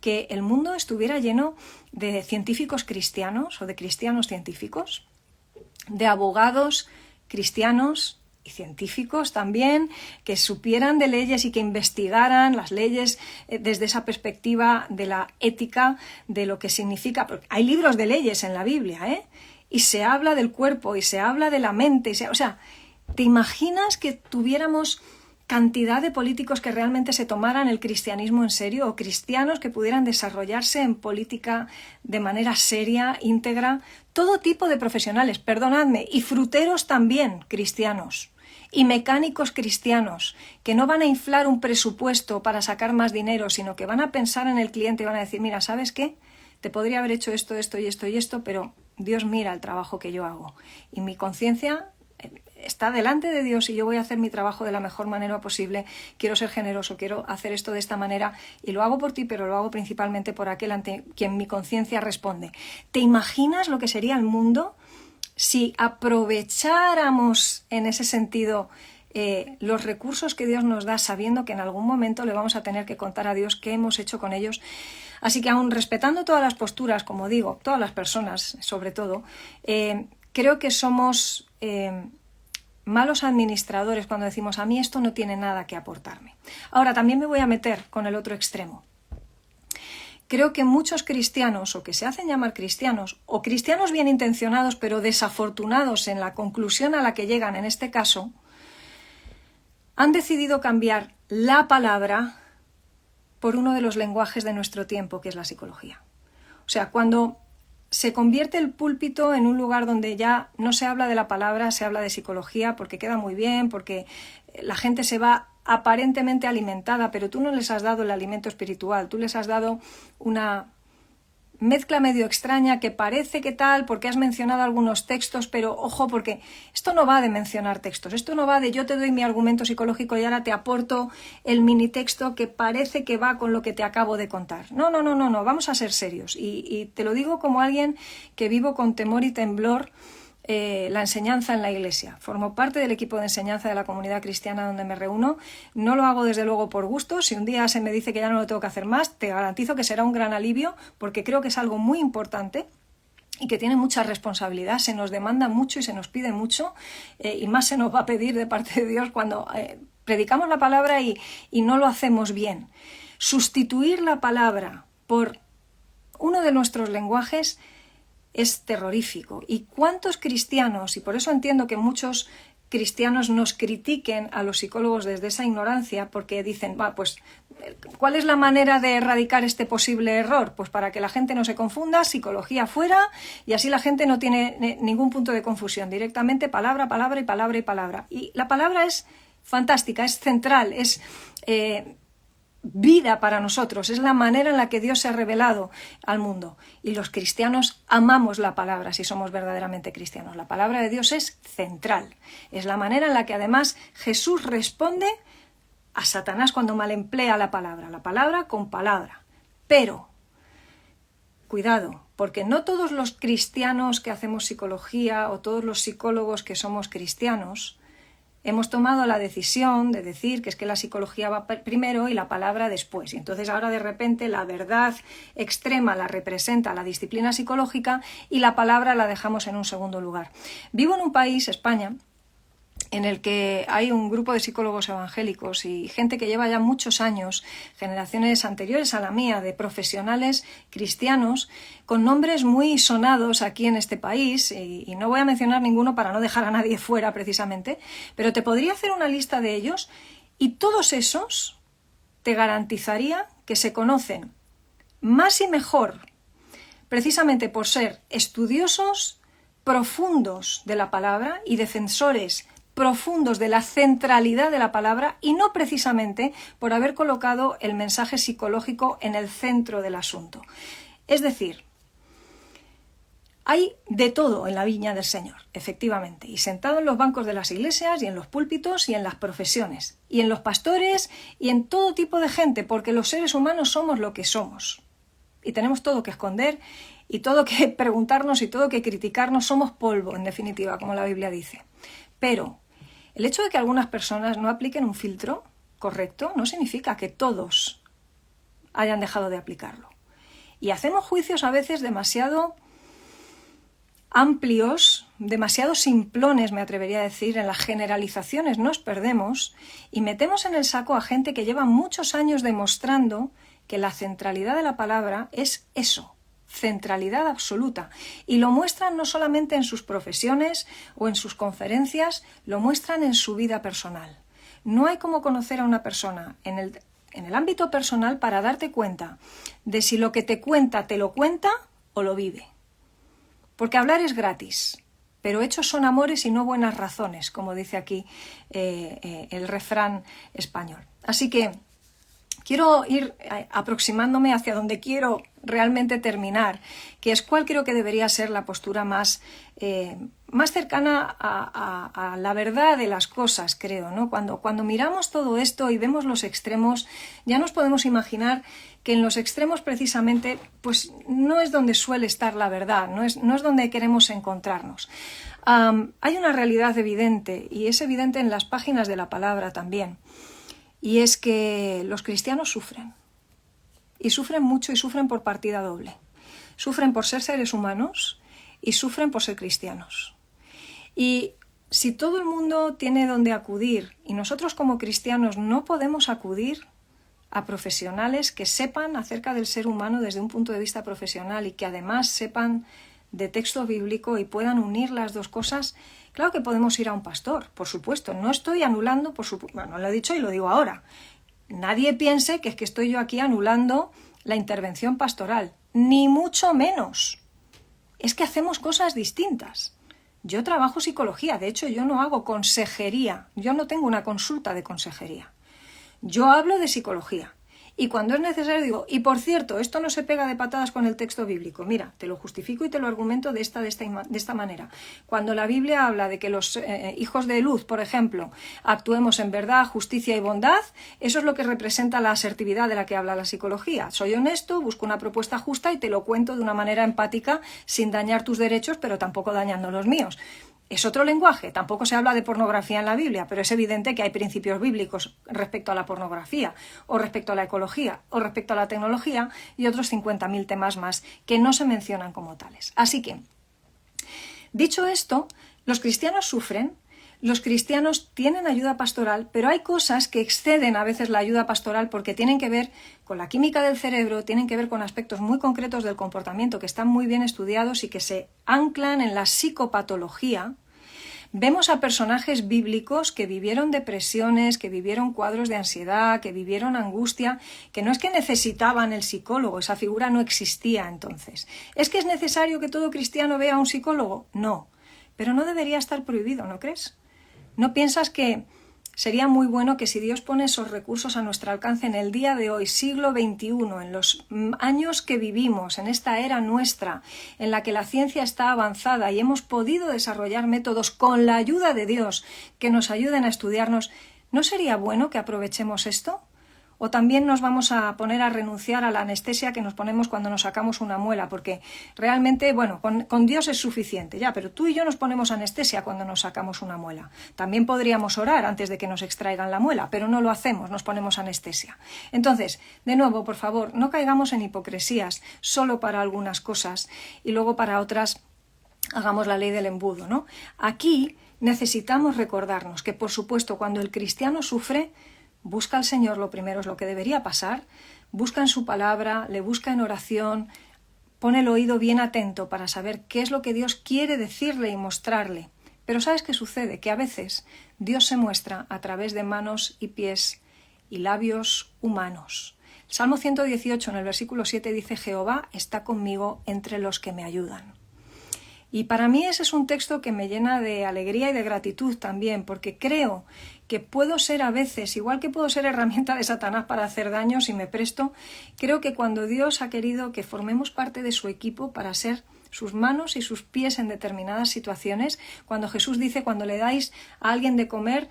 que el mundo estuviera lleno de científicos cristianos o de cristianos científicos, de abogados cristianos y científicos también, que supieran de leyes y que investigaran las leyes desde esa perspectiva de la ética, de lo que significa? Porque hay libros de leyes en la Biblia, y se habla del cuerpo, y se habla de la mente, o sea, ¿te imaginas que tuviéramos cantidad de políticos que realmente se tomaran el cristianismo en serio, o cristianos que pudieran desarrollarse en política de manera seria, íntegra? Todo tipo de profesionales, perdonadme, y fruteros también cristianos, y mecánicos cristianos, que no van a inflar un presupuesto para sacar más dinero, sino que van a pensar en el cliente y van a decir, mira, ¿sabes qué? Te podría haber hecho esto, esto y esto y esto, pero Dios mira el trabajo que yo hago. Y mi conciencia está delante de Dios y yo voy a hacer mi trabajo de la mejor manera posible. Quiero ser generoso, quiero hacer esto de esta manera y lo hago por ti, pero lo hago principalmente por aquel ante quien mi conciencia responde. ¿Te imaginas lo que sería el mundo si aprovecháramos en ese sentido los recursos que Dios nos da, sabiendo que en algún momento le vamos a tener que contar a Dios qué hemos hecho con ellos? Así que, aun respetando todas las posturas, como digo, todas las personas sobre todo, creo que somos malos administradores cuando decimos, a mí esto no tiene nada que aportarme. Ahora, también me voy a meter con el otro extremo. Creo que muchos cristianos, o que se hacen llamar cristianos, o cristianos bien intencionados pero desafortunados en la conclusión a la que llegan en este caso, han decidido cambiar la palabra por uno de los lenguajes de nuestro tiempo, que es la psicología. O sea, cuando se convierte el púlpito en un lugar donde ya no se habla de la palabra, se habla de psicología, porque queda muy bien, porque la gente se va aparentemente alimentada, pero tú no les has dado el alimento espiritual, tú les has dado una mezcla medio extraña que parece que tal, porque has mencionado algunos textos, pero ojo, porque esto no va de mencionar textos, esto no va de yo te doy mi argumento psicológico y ahora te aporto el mini texto que parece que va con lo que te acabo de contar. No, vamos a ser serios y te lo digo como alguien que vivo con temor y temblor la enseñanza en la Iglesia. Formo parte del equipo de enseñanza de la comunidad cristiana donde me reúno. No lo hago desde luego por gusto. Si un día se me dice que ya no lo tengo que hacer más, te garantizo que será un gran alivio, porque creo que es algo muy importante y que tiene mucha responsabilidad. Se nos demanda mucho y se nos pide mucho, y más se nos va a pedir de parte de Dios cuando predicamos la palabra y no lo hacemos bien. Sustituir la palabra por uno de nuestros lenguajes es terrorífico. ¿Y cuántos cristianos? Y por eso entiendo que muchos cristianos nos critiquen a los psicólogos desde esa ignorancia, porque dicen, pues, ¿cuál es la manera de erradicar este posible error? Pues para que la gente no se confunda, psicología fuera, y así la gente no tiene ningún punto de confusión. Directamente palabra, palabra y palabra y palabra. Y la palabra es fantástica, es central, es vida para nosotros, es la manera en la que Dios se ha revelado al mundo. Y los cristianos amamos la palabra si somos verdaderamente cristianos. La palabra de Dios es central. Es la manera en la que además Jesús responde a Satanás cuando mal emplea la palabra con palabra. Pero, cuidado, porque no todos los cristianos que hacemos psicología o todos los psicólogos que somos cristianos hemos tomado la decisión de decir que es que la psicología va primero y la palabra después. Y entonces ahora de repente la verdad extrema la representa la disciplina psicológica y la palabra la dejamos en un segundo lugar. Vivo en un país, España, en el que hay un grupo de psicólogos evangélicos y gente que lleva ya muchos años, generaciones anteriores a la mía, de profesionales cristianos con nombres muy sonados aquí en este país, y no voy a mencionar ninguno para no dejar a nadie fuera precisamente, pero te podría hacer una lista de ellos, y todos esos te garantizaría que se conocen más y mejor, precisamente por ser estudiosos profundos de la palabra y defensores profundos de la centralidad de la palabra, y no precisamente por haber colocado el mensaje psicológico en el centro del asunto. Es decir, hay de todo en la viña del Señor, efectivamente, y sentado en los bancos de las iglesias y en los púlpitos y en las profesiones, y en los pastores y en todo tipo de gente, porque los seres humanos somos lo que somos. Y tenemos todo que esconder y todo que preguntarnos y todo que criticarnos. Somos polvo, en definitiva, como la Biblia dice. Pero el hecho de que algunas personas no apliquen un filtro correcto no significa que todos hayan dejado de aplicarlo. Y hacemos juicios a veces demasiado amplios, demasiado simplones, me atrevería a decir. En las generalizaciones nos perdemos y metemos en el saco a gente que lleva muchos años demostrando que la centralidad de la palabra es eso, centralidad absoluta. Y lo muestran no solamente en sus profesiones o en sus conferencias, lo muestran en su vida personal. No hay como conocer a una persona en el ámbito personal para darte cuenta de si lo que te cuenta te lo cuenta o lo vive. Porque hablar es gratis, pero hechos son amores y no buenas razones, como dice aquí el refrán español. Así que quiero ir aproximándome hacia donde quiero realmente terminar, que es cuál creo que debería ser la postura más cercana a la verdad de las cosas, creo, ¿no? Cuando miramos todo esto y vemos los extremos, ya nos podemos imaginar que en los extremos precisamente pues no es donde suele estar la verdad, no es donde queremos encontrarnos. Hay una realidad evidente, y es evidente en las páginas de la palabra también. Y es que los cristianos sufren, y sufren mucho, y sufren por partida doble. Sufren por ser seres humanos y sufren por ser cristianos. Y si todo el mundo tiene donde acudir y nosotros como cristianos no podemos acudir a profesionales que sepan acerca del ser humano desde un punto de vista profesional y que además sepan de texto bíblico y puedan unir las dos cosas, claro que podemos ir a un pastor, por supuesto. No estoy anulando, bueno, lo he dicho y lo digo ahora. Nadie piense que es que estoy yo aquí anulando la intervención pastoral, ni mucho menos. Es que hacemos cosas distintas. Yo trabajo psicología, de hecho yo no hago consejería, yo no tengo una consulta de consejería. Yo hablo de psicología. Y cuando es necesario digo, y por cierto, esto no se pega de patadas con el texto bíblico. Mira, te lo justifico y te lo argumento de esta manera. Cuando la Biblia habla de que los hijos de luz, por ejemplo, actuemos en verdad, justicia y bondad, eso es lo que representa la asertividad de la que habla la psicología. Soy honesto, busco una propuesta justa y te lo cuento de una manera empática, sin dañar tus derechos, pero tampoco dañando los míos. Es otro lenguaje, tampoco se habla de pornografía en la Biblia, pero es evidente que hay principios bíblicos respecto a la pornografía, o respecto a la ecología, o respecto a la tecnología, y otros 50.000 temas más que no se mencionan como tales. Así que, dicho esto, los cristianos sufren, los cristianos tienen ayuda pastoral, pero hay cosas que exceden a veces la ayuda pastoral porque tienen que ver con la química del cerebro, tienen que ver con aspectos muy concretos del comportamiento que están muy bien estudiados y que se anclan en la psicopatología. Vemos a personajes bíblicos que vivieron depresiones, que vivieron cuadros de ansiedad, que vivieron angustia, que no es que necesitaban el psicólogo, esa figura no existía entonces. ¿Es que es necesario que todo cristiano vea a un psicólogo? No, pero no debería estar prohibido, ¿no crees? ¿No piensas que sería muy bueno que si Dios pone esos recursos a nuestro alcance en el día de hoy, siglo XXI, en los años que vivimos, en esta era nuestra, en la que la ciencia está avanzada y hemos podido desarrollar métodos con la ayuda de Dios que nos ayuden a estudiarnos, ¿no sería bueno que aprovechemos esto? ¿O también nos vamos a poner a renunciar a la anestesia que nos ponemos cuando nos sacamos una muela? Porque realmente, bueno, con Dios es suficiente, ya, pero tú y yo nos ponemos anestesia cuando nos sacamos una muela. También podríamos orar antes de que nos extraigan la muela, pero no lo hacemos, nos ponemos anestesia. Entonces, de nuevo, por favor, no caigamos en hipocresías solo para algunas cosas y luego para otras hagamos la ley del embudo, ¿no? Aquí necesitamos recordarnos que, por supuesto, cuando el cristiano sufre, busca al Señor, lo primero es lo que debería pasar, busca en su palabra, le busca en oración, pone el oído bien atento para saber qué es lo que Dios quiere decirle y mostrarle. Pero ¿sabes qué sucede? Que a veces Dios se muestra a través de manos y pies y labios humanos. Salmo 118 en el versículo 7 dice: Jehová está conmigo entre los que me ayudan. Y para mí ese es un texto que me llena de alegría y de gratitud también, porque creo que puedo ser a veces, igual que puedo ser herramienta de Satanás para hacer daño si me presto, creo que cuando Dios ha querido que formemos parte de su equipo para ser sus manos y sus pies en determinadas situaciones, cuando Jesús dice: cuando le dais a alguien de comer,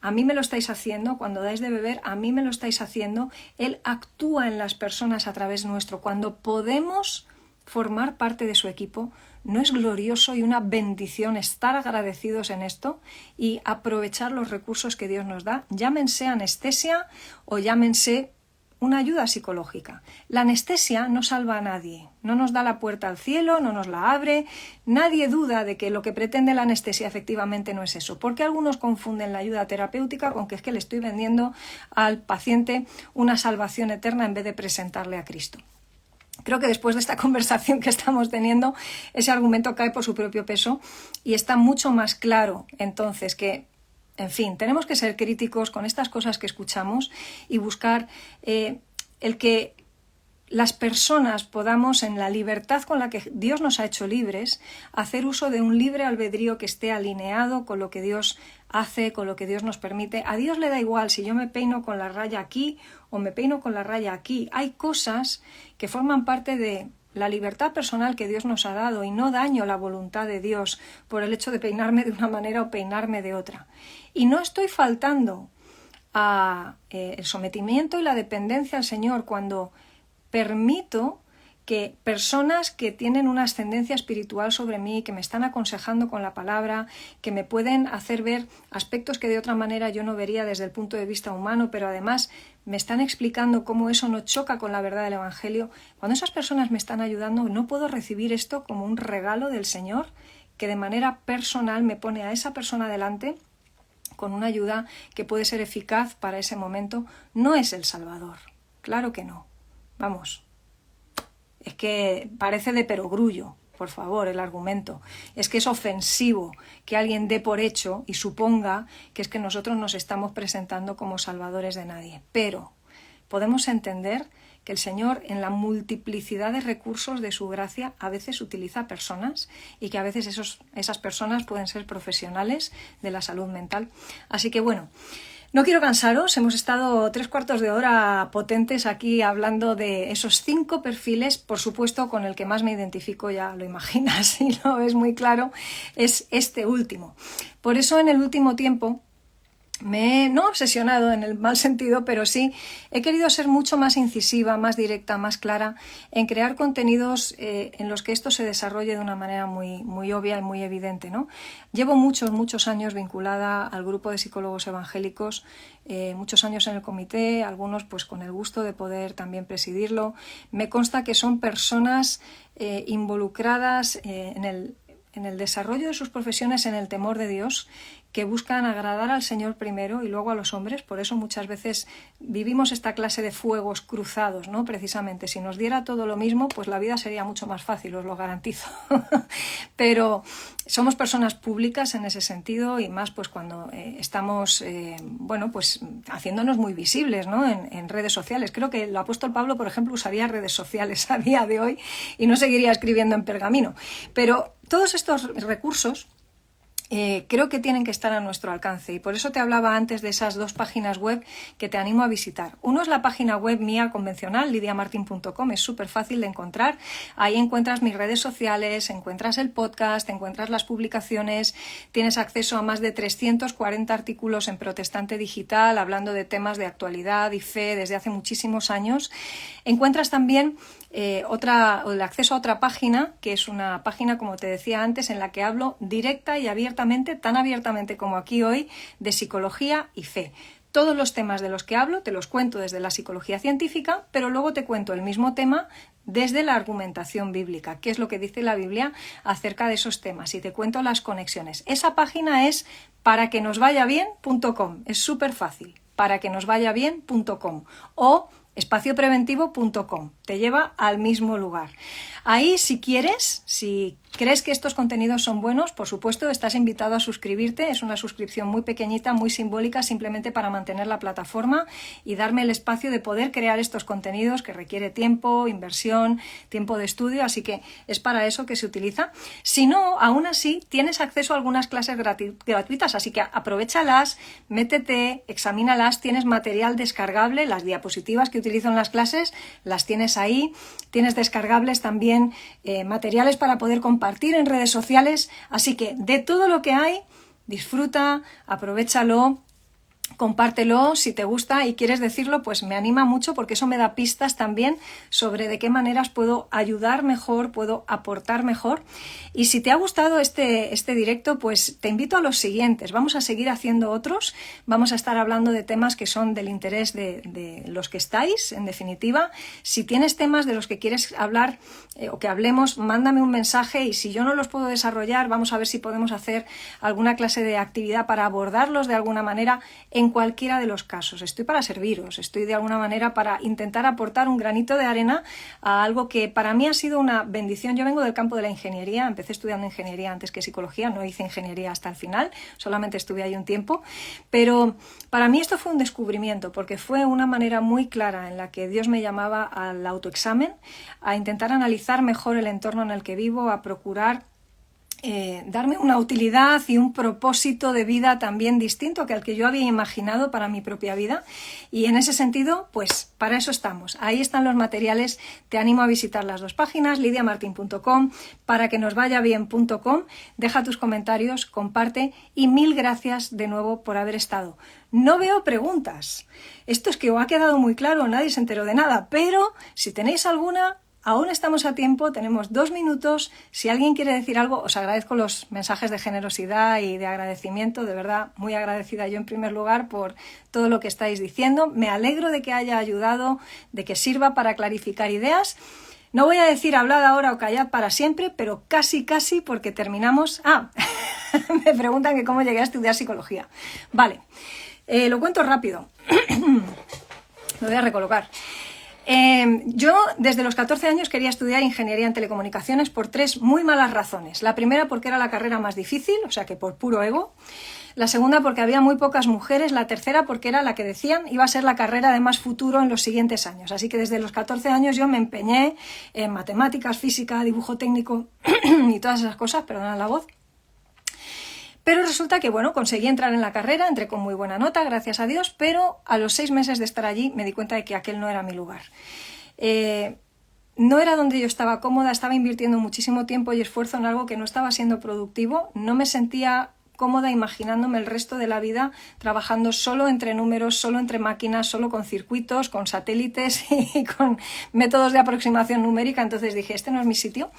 a mí me lo estáis haciendo, cuando dais de beber, a mí me lo estáis haciendo, Él actúa en las personas a través nuestro. Cuando podemos formar parte de su equipo, ¿no es glorioso y una bendición estar agradecidos en esto y aprovechar los recursos que Dios nos da? Llámense anestesia o llámense una ayuda psicológica. La anestesia no salva a nadie, no nos da la puerta al cielo, no nos la abre. Nadie duda de que lo que pretende la anestesia efectivamente no es eso, porque algunos confunden la ayuda terapéutica con que es que le estoy vendiendo al paciente una salvación eterna en vez de presentarle a Cristo. Creo que después de esta conversación que estamos teniendo, ese argumento cae por su propio peso y está mucho más claro entonces que, en fin, tenemos que ser críticos con estas cosas que escuchamos y buscar el que las personas podamos, en la libertad con la que Dios nos ha hecho libres, hacer uso de un libre albedrío que esté alineado con lo que Dios hace, con lo que Dios nos permite. A Dios le da igual si yo me peino con la raya aquí o me peino con la raya aquí. Hay cosas que forman parte de la libertad personal que Dios nos ha dado y no daño la voluntad de Dios por el hecho de peinarme de una manera o peinarme de otra. Y no estoy faltando a el sometimiento y la dependencia al Señor cuando permito que personas que tienen una ascendencia espiritual sobre mí, que me están aconsejando con la palabra, que me pueden hacer ver aspectos que de otra manera yo no vería desde el punto de vista humano, pero además me están explicando cómo eso no choca con la verdad del Evangelio, cuando esas personas me están ayudando, no puedo recibir esto como un regalo del Señor que de manera personal me pone a esa persona delante con una ayuda que puede ser eficaz para ese momento. No es el Salvador, claro que no. Vamos, es que parece de perogrullo, por favor, el argumento. Es que es ofensivo que alguien dé por hecho y suponga que es que nosotros nos estamos presentando como salvadores de nadie. Pero podemos entender que el Señor, en la multiplicidad de recursos de su gracia, a veces utiliza personas y que a veces esas personas pueden ser profesionales de la salud mental. Así que bueno, no quiero cansaros, hemos estado 3/4 de hora potentes aquí hablando de esos 5 perfiles, por supuesto con el que más me identifico, ya lo imaginas y lo ves muy claro, es este último. Por eso en el último tiempo me he, no obsesionado en el mal sentido, pero sí he querido ser mucho más incisiva, más directa, más clara en crear contenidos en los que esto se desarrolle de una manera muy obvia y muy evidente, ¿no? Llevo muchos años vinculada al grupo de psicólogos evangélicos, muchos años en el comité, algunos pues con el gusto de poder también presidirlo. Me consta que son personas involucradas en el desarrollo de sus profesiones en el temor de Dios, que buscan agradar al Señor primero y luego a los hombres. Por eso muchas veces vivimos esta clase de fuegos cruzados, ¿no? Precisamente, si nos diera todo lo mismo, pues la vida sería mucho más fácil, os lo garantizo. Pero somos personas públicas en ese sentido y más pues cuando estamos, pues haciéndonos muy visibles, ¿no? En redes sociales. Creo que el apóstol Pablo, por ejemplo, usaría redes sociales a día de hoy y no seguiría escribiendo en pergamino. Pero todos estos recursos creo que tienen que estar a nuestro alcance y por eso te hablaba antes de esas 2 páginas web que te animo a visitar. Uno es la página web mía convencional, lidiamartin.com, es súper fácil de encontrar. Ahí encuentras mis redes sociales, encuentras el podcast, encuentras las publicaciones, tienes acceso a más de 340 artículos en Protestante Digital hablando de temas de actualidad y fe desde hace muchísimos años. Encuentras también el acceso a otra página, que es una página, como te decía antes, en la que hablo directa y abiertamente, tan abiertamente como aquí hoy, de psicología y fe. Todos los temas de los que hablo te los cuento desde la psicología científica, pero luego te cuento el mismo tema desde la argumentación bíblica, qué es lo que dice la Biblia acerca de esos temas, y te cuento las conexiones. Esa página es paraquenosvayabien.com, es súper fácil, paraquenosvayabien.com o espaciopreventivo.com, te lleva al mismo lugar. Ahí, si quieres, si ¿Crees que estos contenidos son buenos? Por supuesto, estás invitado a suscribirte. Es una suscripción muy pequeñita, muy simbólica, simplemente para mantener la plataforma y darme el espacio de poder crear estos contenidos que requiere tiempo, inversión, tiempo de estudio, así que es para eso que se utiliza. Si no, aún así, tienes acceso a algunas clases gratuitas, así que aprovéchalas, métete, examínalas, tienes material descargable, las diapositivas que utilizo en las clases las tienes ahí, tienes descargables también materiales para poder compartir en redes sociales, así que de todo lo que hay, disfruta, aprovéchalo, compártelo si te gusta y quieres decirlo, pues me anima mucho porque eso me da pistas también sobre de qué maneras puedo ayudar mejor, puedo aportar mejor. Y si te ha gustado este directo, pues te invito a los siguientes. Vamos a seguir haciendo otros, vamos a estar hablando de temas que son del interés de los que estáis, en definitiva. Si tienes temas de los que quieres hablar o que hablemos, mándame un mensaje y si yo no los puedo desarrollar, vamos a ver si podemos hacer alguna clase de actividad para abordarlos de alguna manera. En cualquiera de los casos, estoy para serviros, estoy de alguna manera para intentar aportar un granito de arena a algo que para mí ha sido una bendición. Yo vengo del campo de la ingeniería, empecé estudiando ingeniería antes que psicología, no hice ingeniería hasta el final, solamente estuve ahí un tiempo, pero para mí esto fue un descubrimiento porque fue una manera muy clara en la que Dios me llamaba al autoexamen, a intentar analizar mejor el entorno en el que vivo, a procurar darme una utilidad y un propósito de vida también distinto que al que yo había imaginado para mi propia vida, y en ese sentido, pues para eso estamos. Ahí están los materiales, te animo a visitar las dos páginas, lidiamartin.com, paraquenosvayabien.com, deja tus comentarios, comparte y mil gracias de nuevo por haber estado. No veo preguntas, esto es que o ha quedado muy claro o nadie se enteró de nada, pero si tenéis alguna, aún estamos a tiempo, tenemos 2 minutos. Si alguien quiere decir algo, os agradezco los mensajes de generosidad y de agradecimiento, de verdad, muy agradecida yo en primer lugar por todo lo que estáis diciendo. Me alegro de que haya ayudado, de que sirva para clarificar ideas. No voy a decir hablad ahora o callad para siempre, pero casi, porque terminamos. Me preguntan que cómo llegué a estudiar psicología. Vale, lo cuento rápido. Lo voy a recolocar. Yo desde los 14 años quería estudiar ingeniería en telecomunicaciones por 3 muy malas razones. La primera porque era la carrera más difícil, o sea que por puro ego. La segunda porque había muy pocas mujeres. La tercera porque era la que decían iba a ser la carrera de más futuro en los siguientes años. Así que desde los 14 años yo me empeñé en matemáticas, física, dibujo técnico y todas esas cosas, perdonad la voz. Pero resulta que, bueno, conseguí entrar en la carrera, entré con muy buena nota, gracias a Dios, pero a los 6 meses de estar allí me di cuenta de que aquel no era mi lugar. No era donde yo estaba cómoda, estaba invirtiendo muchísimo tiempo y esfuerzo en algo que no estaba siendo productivo, no me sentía cómoda imaginándome el resto de la vida trabajando solo entre números, solo entre máquinas, solo con circuitos, con satélites y con métodos de aproximación numérica. Entonces dije, este no es mi sitio.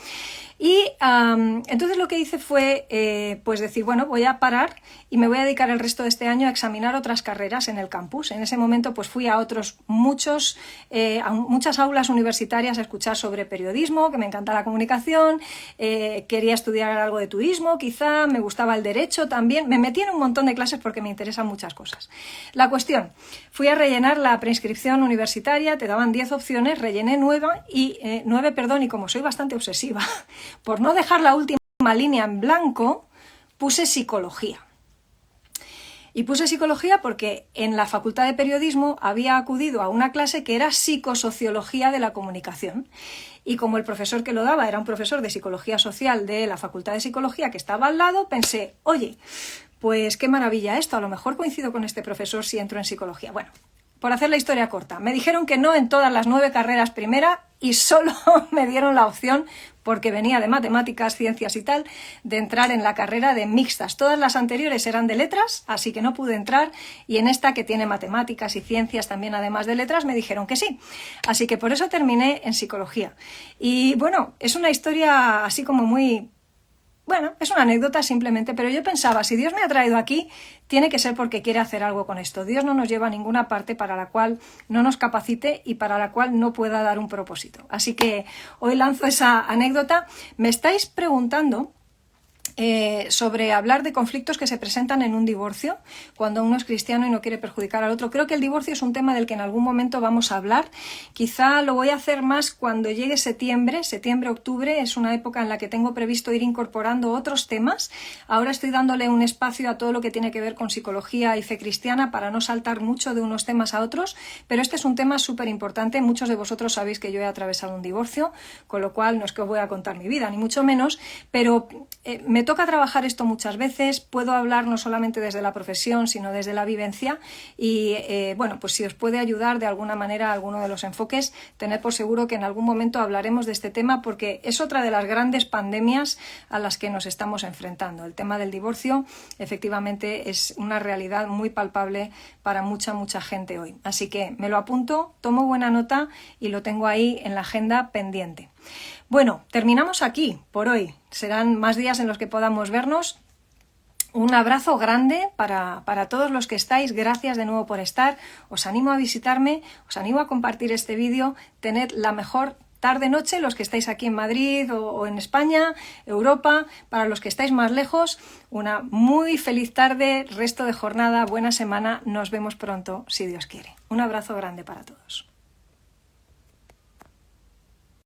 Y entonces lo que hice fue pues decir, bueno, voy a parar y me voy a dedicar el resto de este año a examinar otras carreras en el campus. En ese momento pues fui a muchas aulas universitarias a escuchar sobre periodismo, que me encanta la comunicación, quería estudiar algo de turismo, quizá, me gustaba el derecho también, me metí en un montón de clases porque me interesan muchas cosas. La cuestión, fui a rellenar la preinscripción universitaria, te daban 10 opciones, rellené 9 y como soy bastante obsesiva, por no dejar la última línea en blanco, puse psicología. Y puse psicología porque en la Facultad de Periodismo había acudido a una clase que era psicosociología de la comunicación. Y como el profesor que lo daba era un profesor de psicología social de la Facultad de Psicología que estaba al lado, pensé, oye, pues qué maravilla esto, a lo mejor coincido con este profesor si entro en psicología. Bueno, por hacer la historia corta, me dijeron que no en todas las 9 carreras primera y solo me dieron la opción, porque venía de matemáticas, ciencias y tal, de entrar en la carrera de mixtas. Todas las anteriores eran de letras, así que no pude entrar, y en esta que tiene matemáticas y ciencias también además de letras me dijeron que sí. Así que por eso terminé en psicología. Y bueno, es una historia así como muy... Bueno, es una anécdota simplemente, pero yo pensaba, si Dios me ha traído aquí, tiene que ser porque quiere hacer algo con esto. Dios no nos lleva a ninguna parte para la cual no nos capacite y para la cual no pueda dar un propósito. Así que hoy lanzo esa anécdota. Me estáis preguntando sobre hablar de conflictos que se presentan en un divorcio, cuando uno es cristiano y no quiere perjudicar al otro. Creo que el divorcio es un tema del que en algún momento vamos a hablar. Quizá lo voy a hacer más cuando llegue septiembre, octubre, es una época en la que tengo previsto ir incorporando otros temas. Ahora estoy dándole un espacio a todo lo que tiene que ver con psicología y fe cristiana para no saltar mucho de unos temas a otros, pero este es un tema súper importante. Muchos de vosotros sabéis que yo he atravesado un divorcio, con lo cual no es que os voy a contar mi vida, ni mucho menos, pero me toca trabajar esto muchas veces. Puedo hablar no solamente desde la profesión, sino desde la vivencia y bueno, pues si os puede ayudar de alguna manera alguno de los enfoques, tened por seguro que en algún momento hablaremos de este tema, porque es otra de las grandes pandemias a las que nos estamos enfrentando. El tema del divorcio efectivamente es una realidad muy palpable para mucha gente hoy. Así que me lo apunto, tomo buena nota y lo tengo ahí en la agenda pendiente. Bueno, terminamos aquí por hoy. Serán más días en los que podamos vernos. Un abrazo grande para todos los que estáis. Gracias de nuevo por estar. Os animo a visitarme, os animo a compartir este vídeo. Tened la mejor tarde-noche, los que estáis aquí en Madrid o en España, Europa. Para los que estáis más lejos, una muy feliz tarde, resto de jornada, buena semana. Nos vemos pronto, si Dios quiere. Un abrazo grande para todos.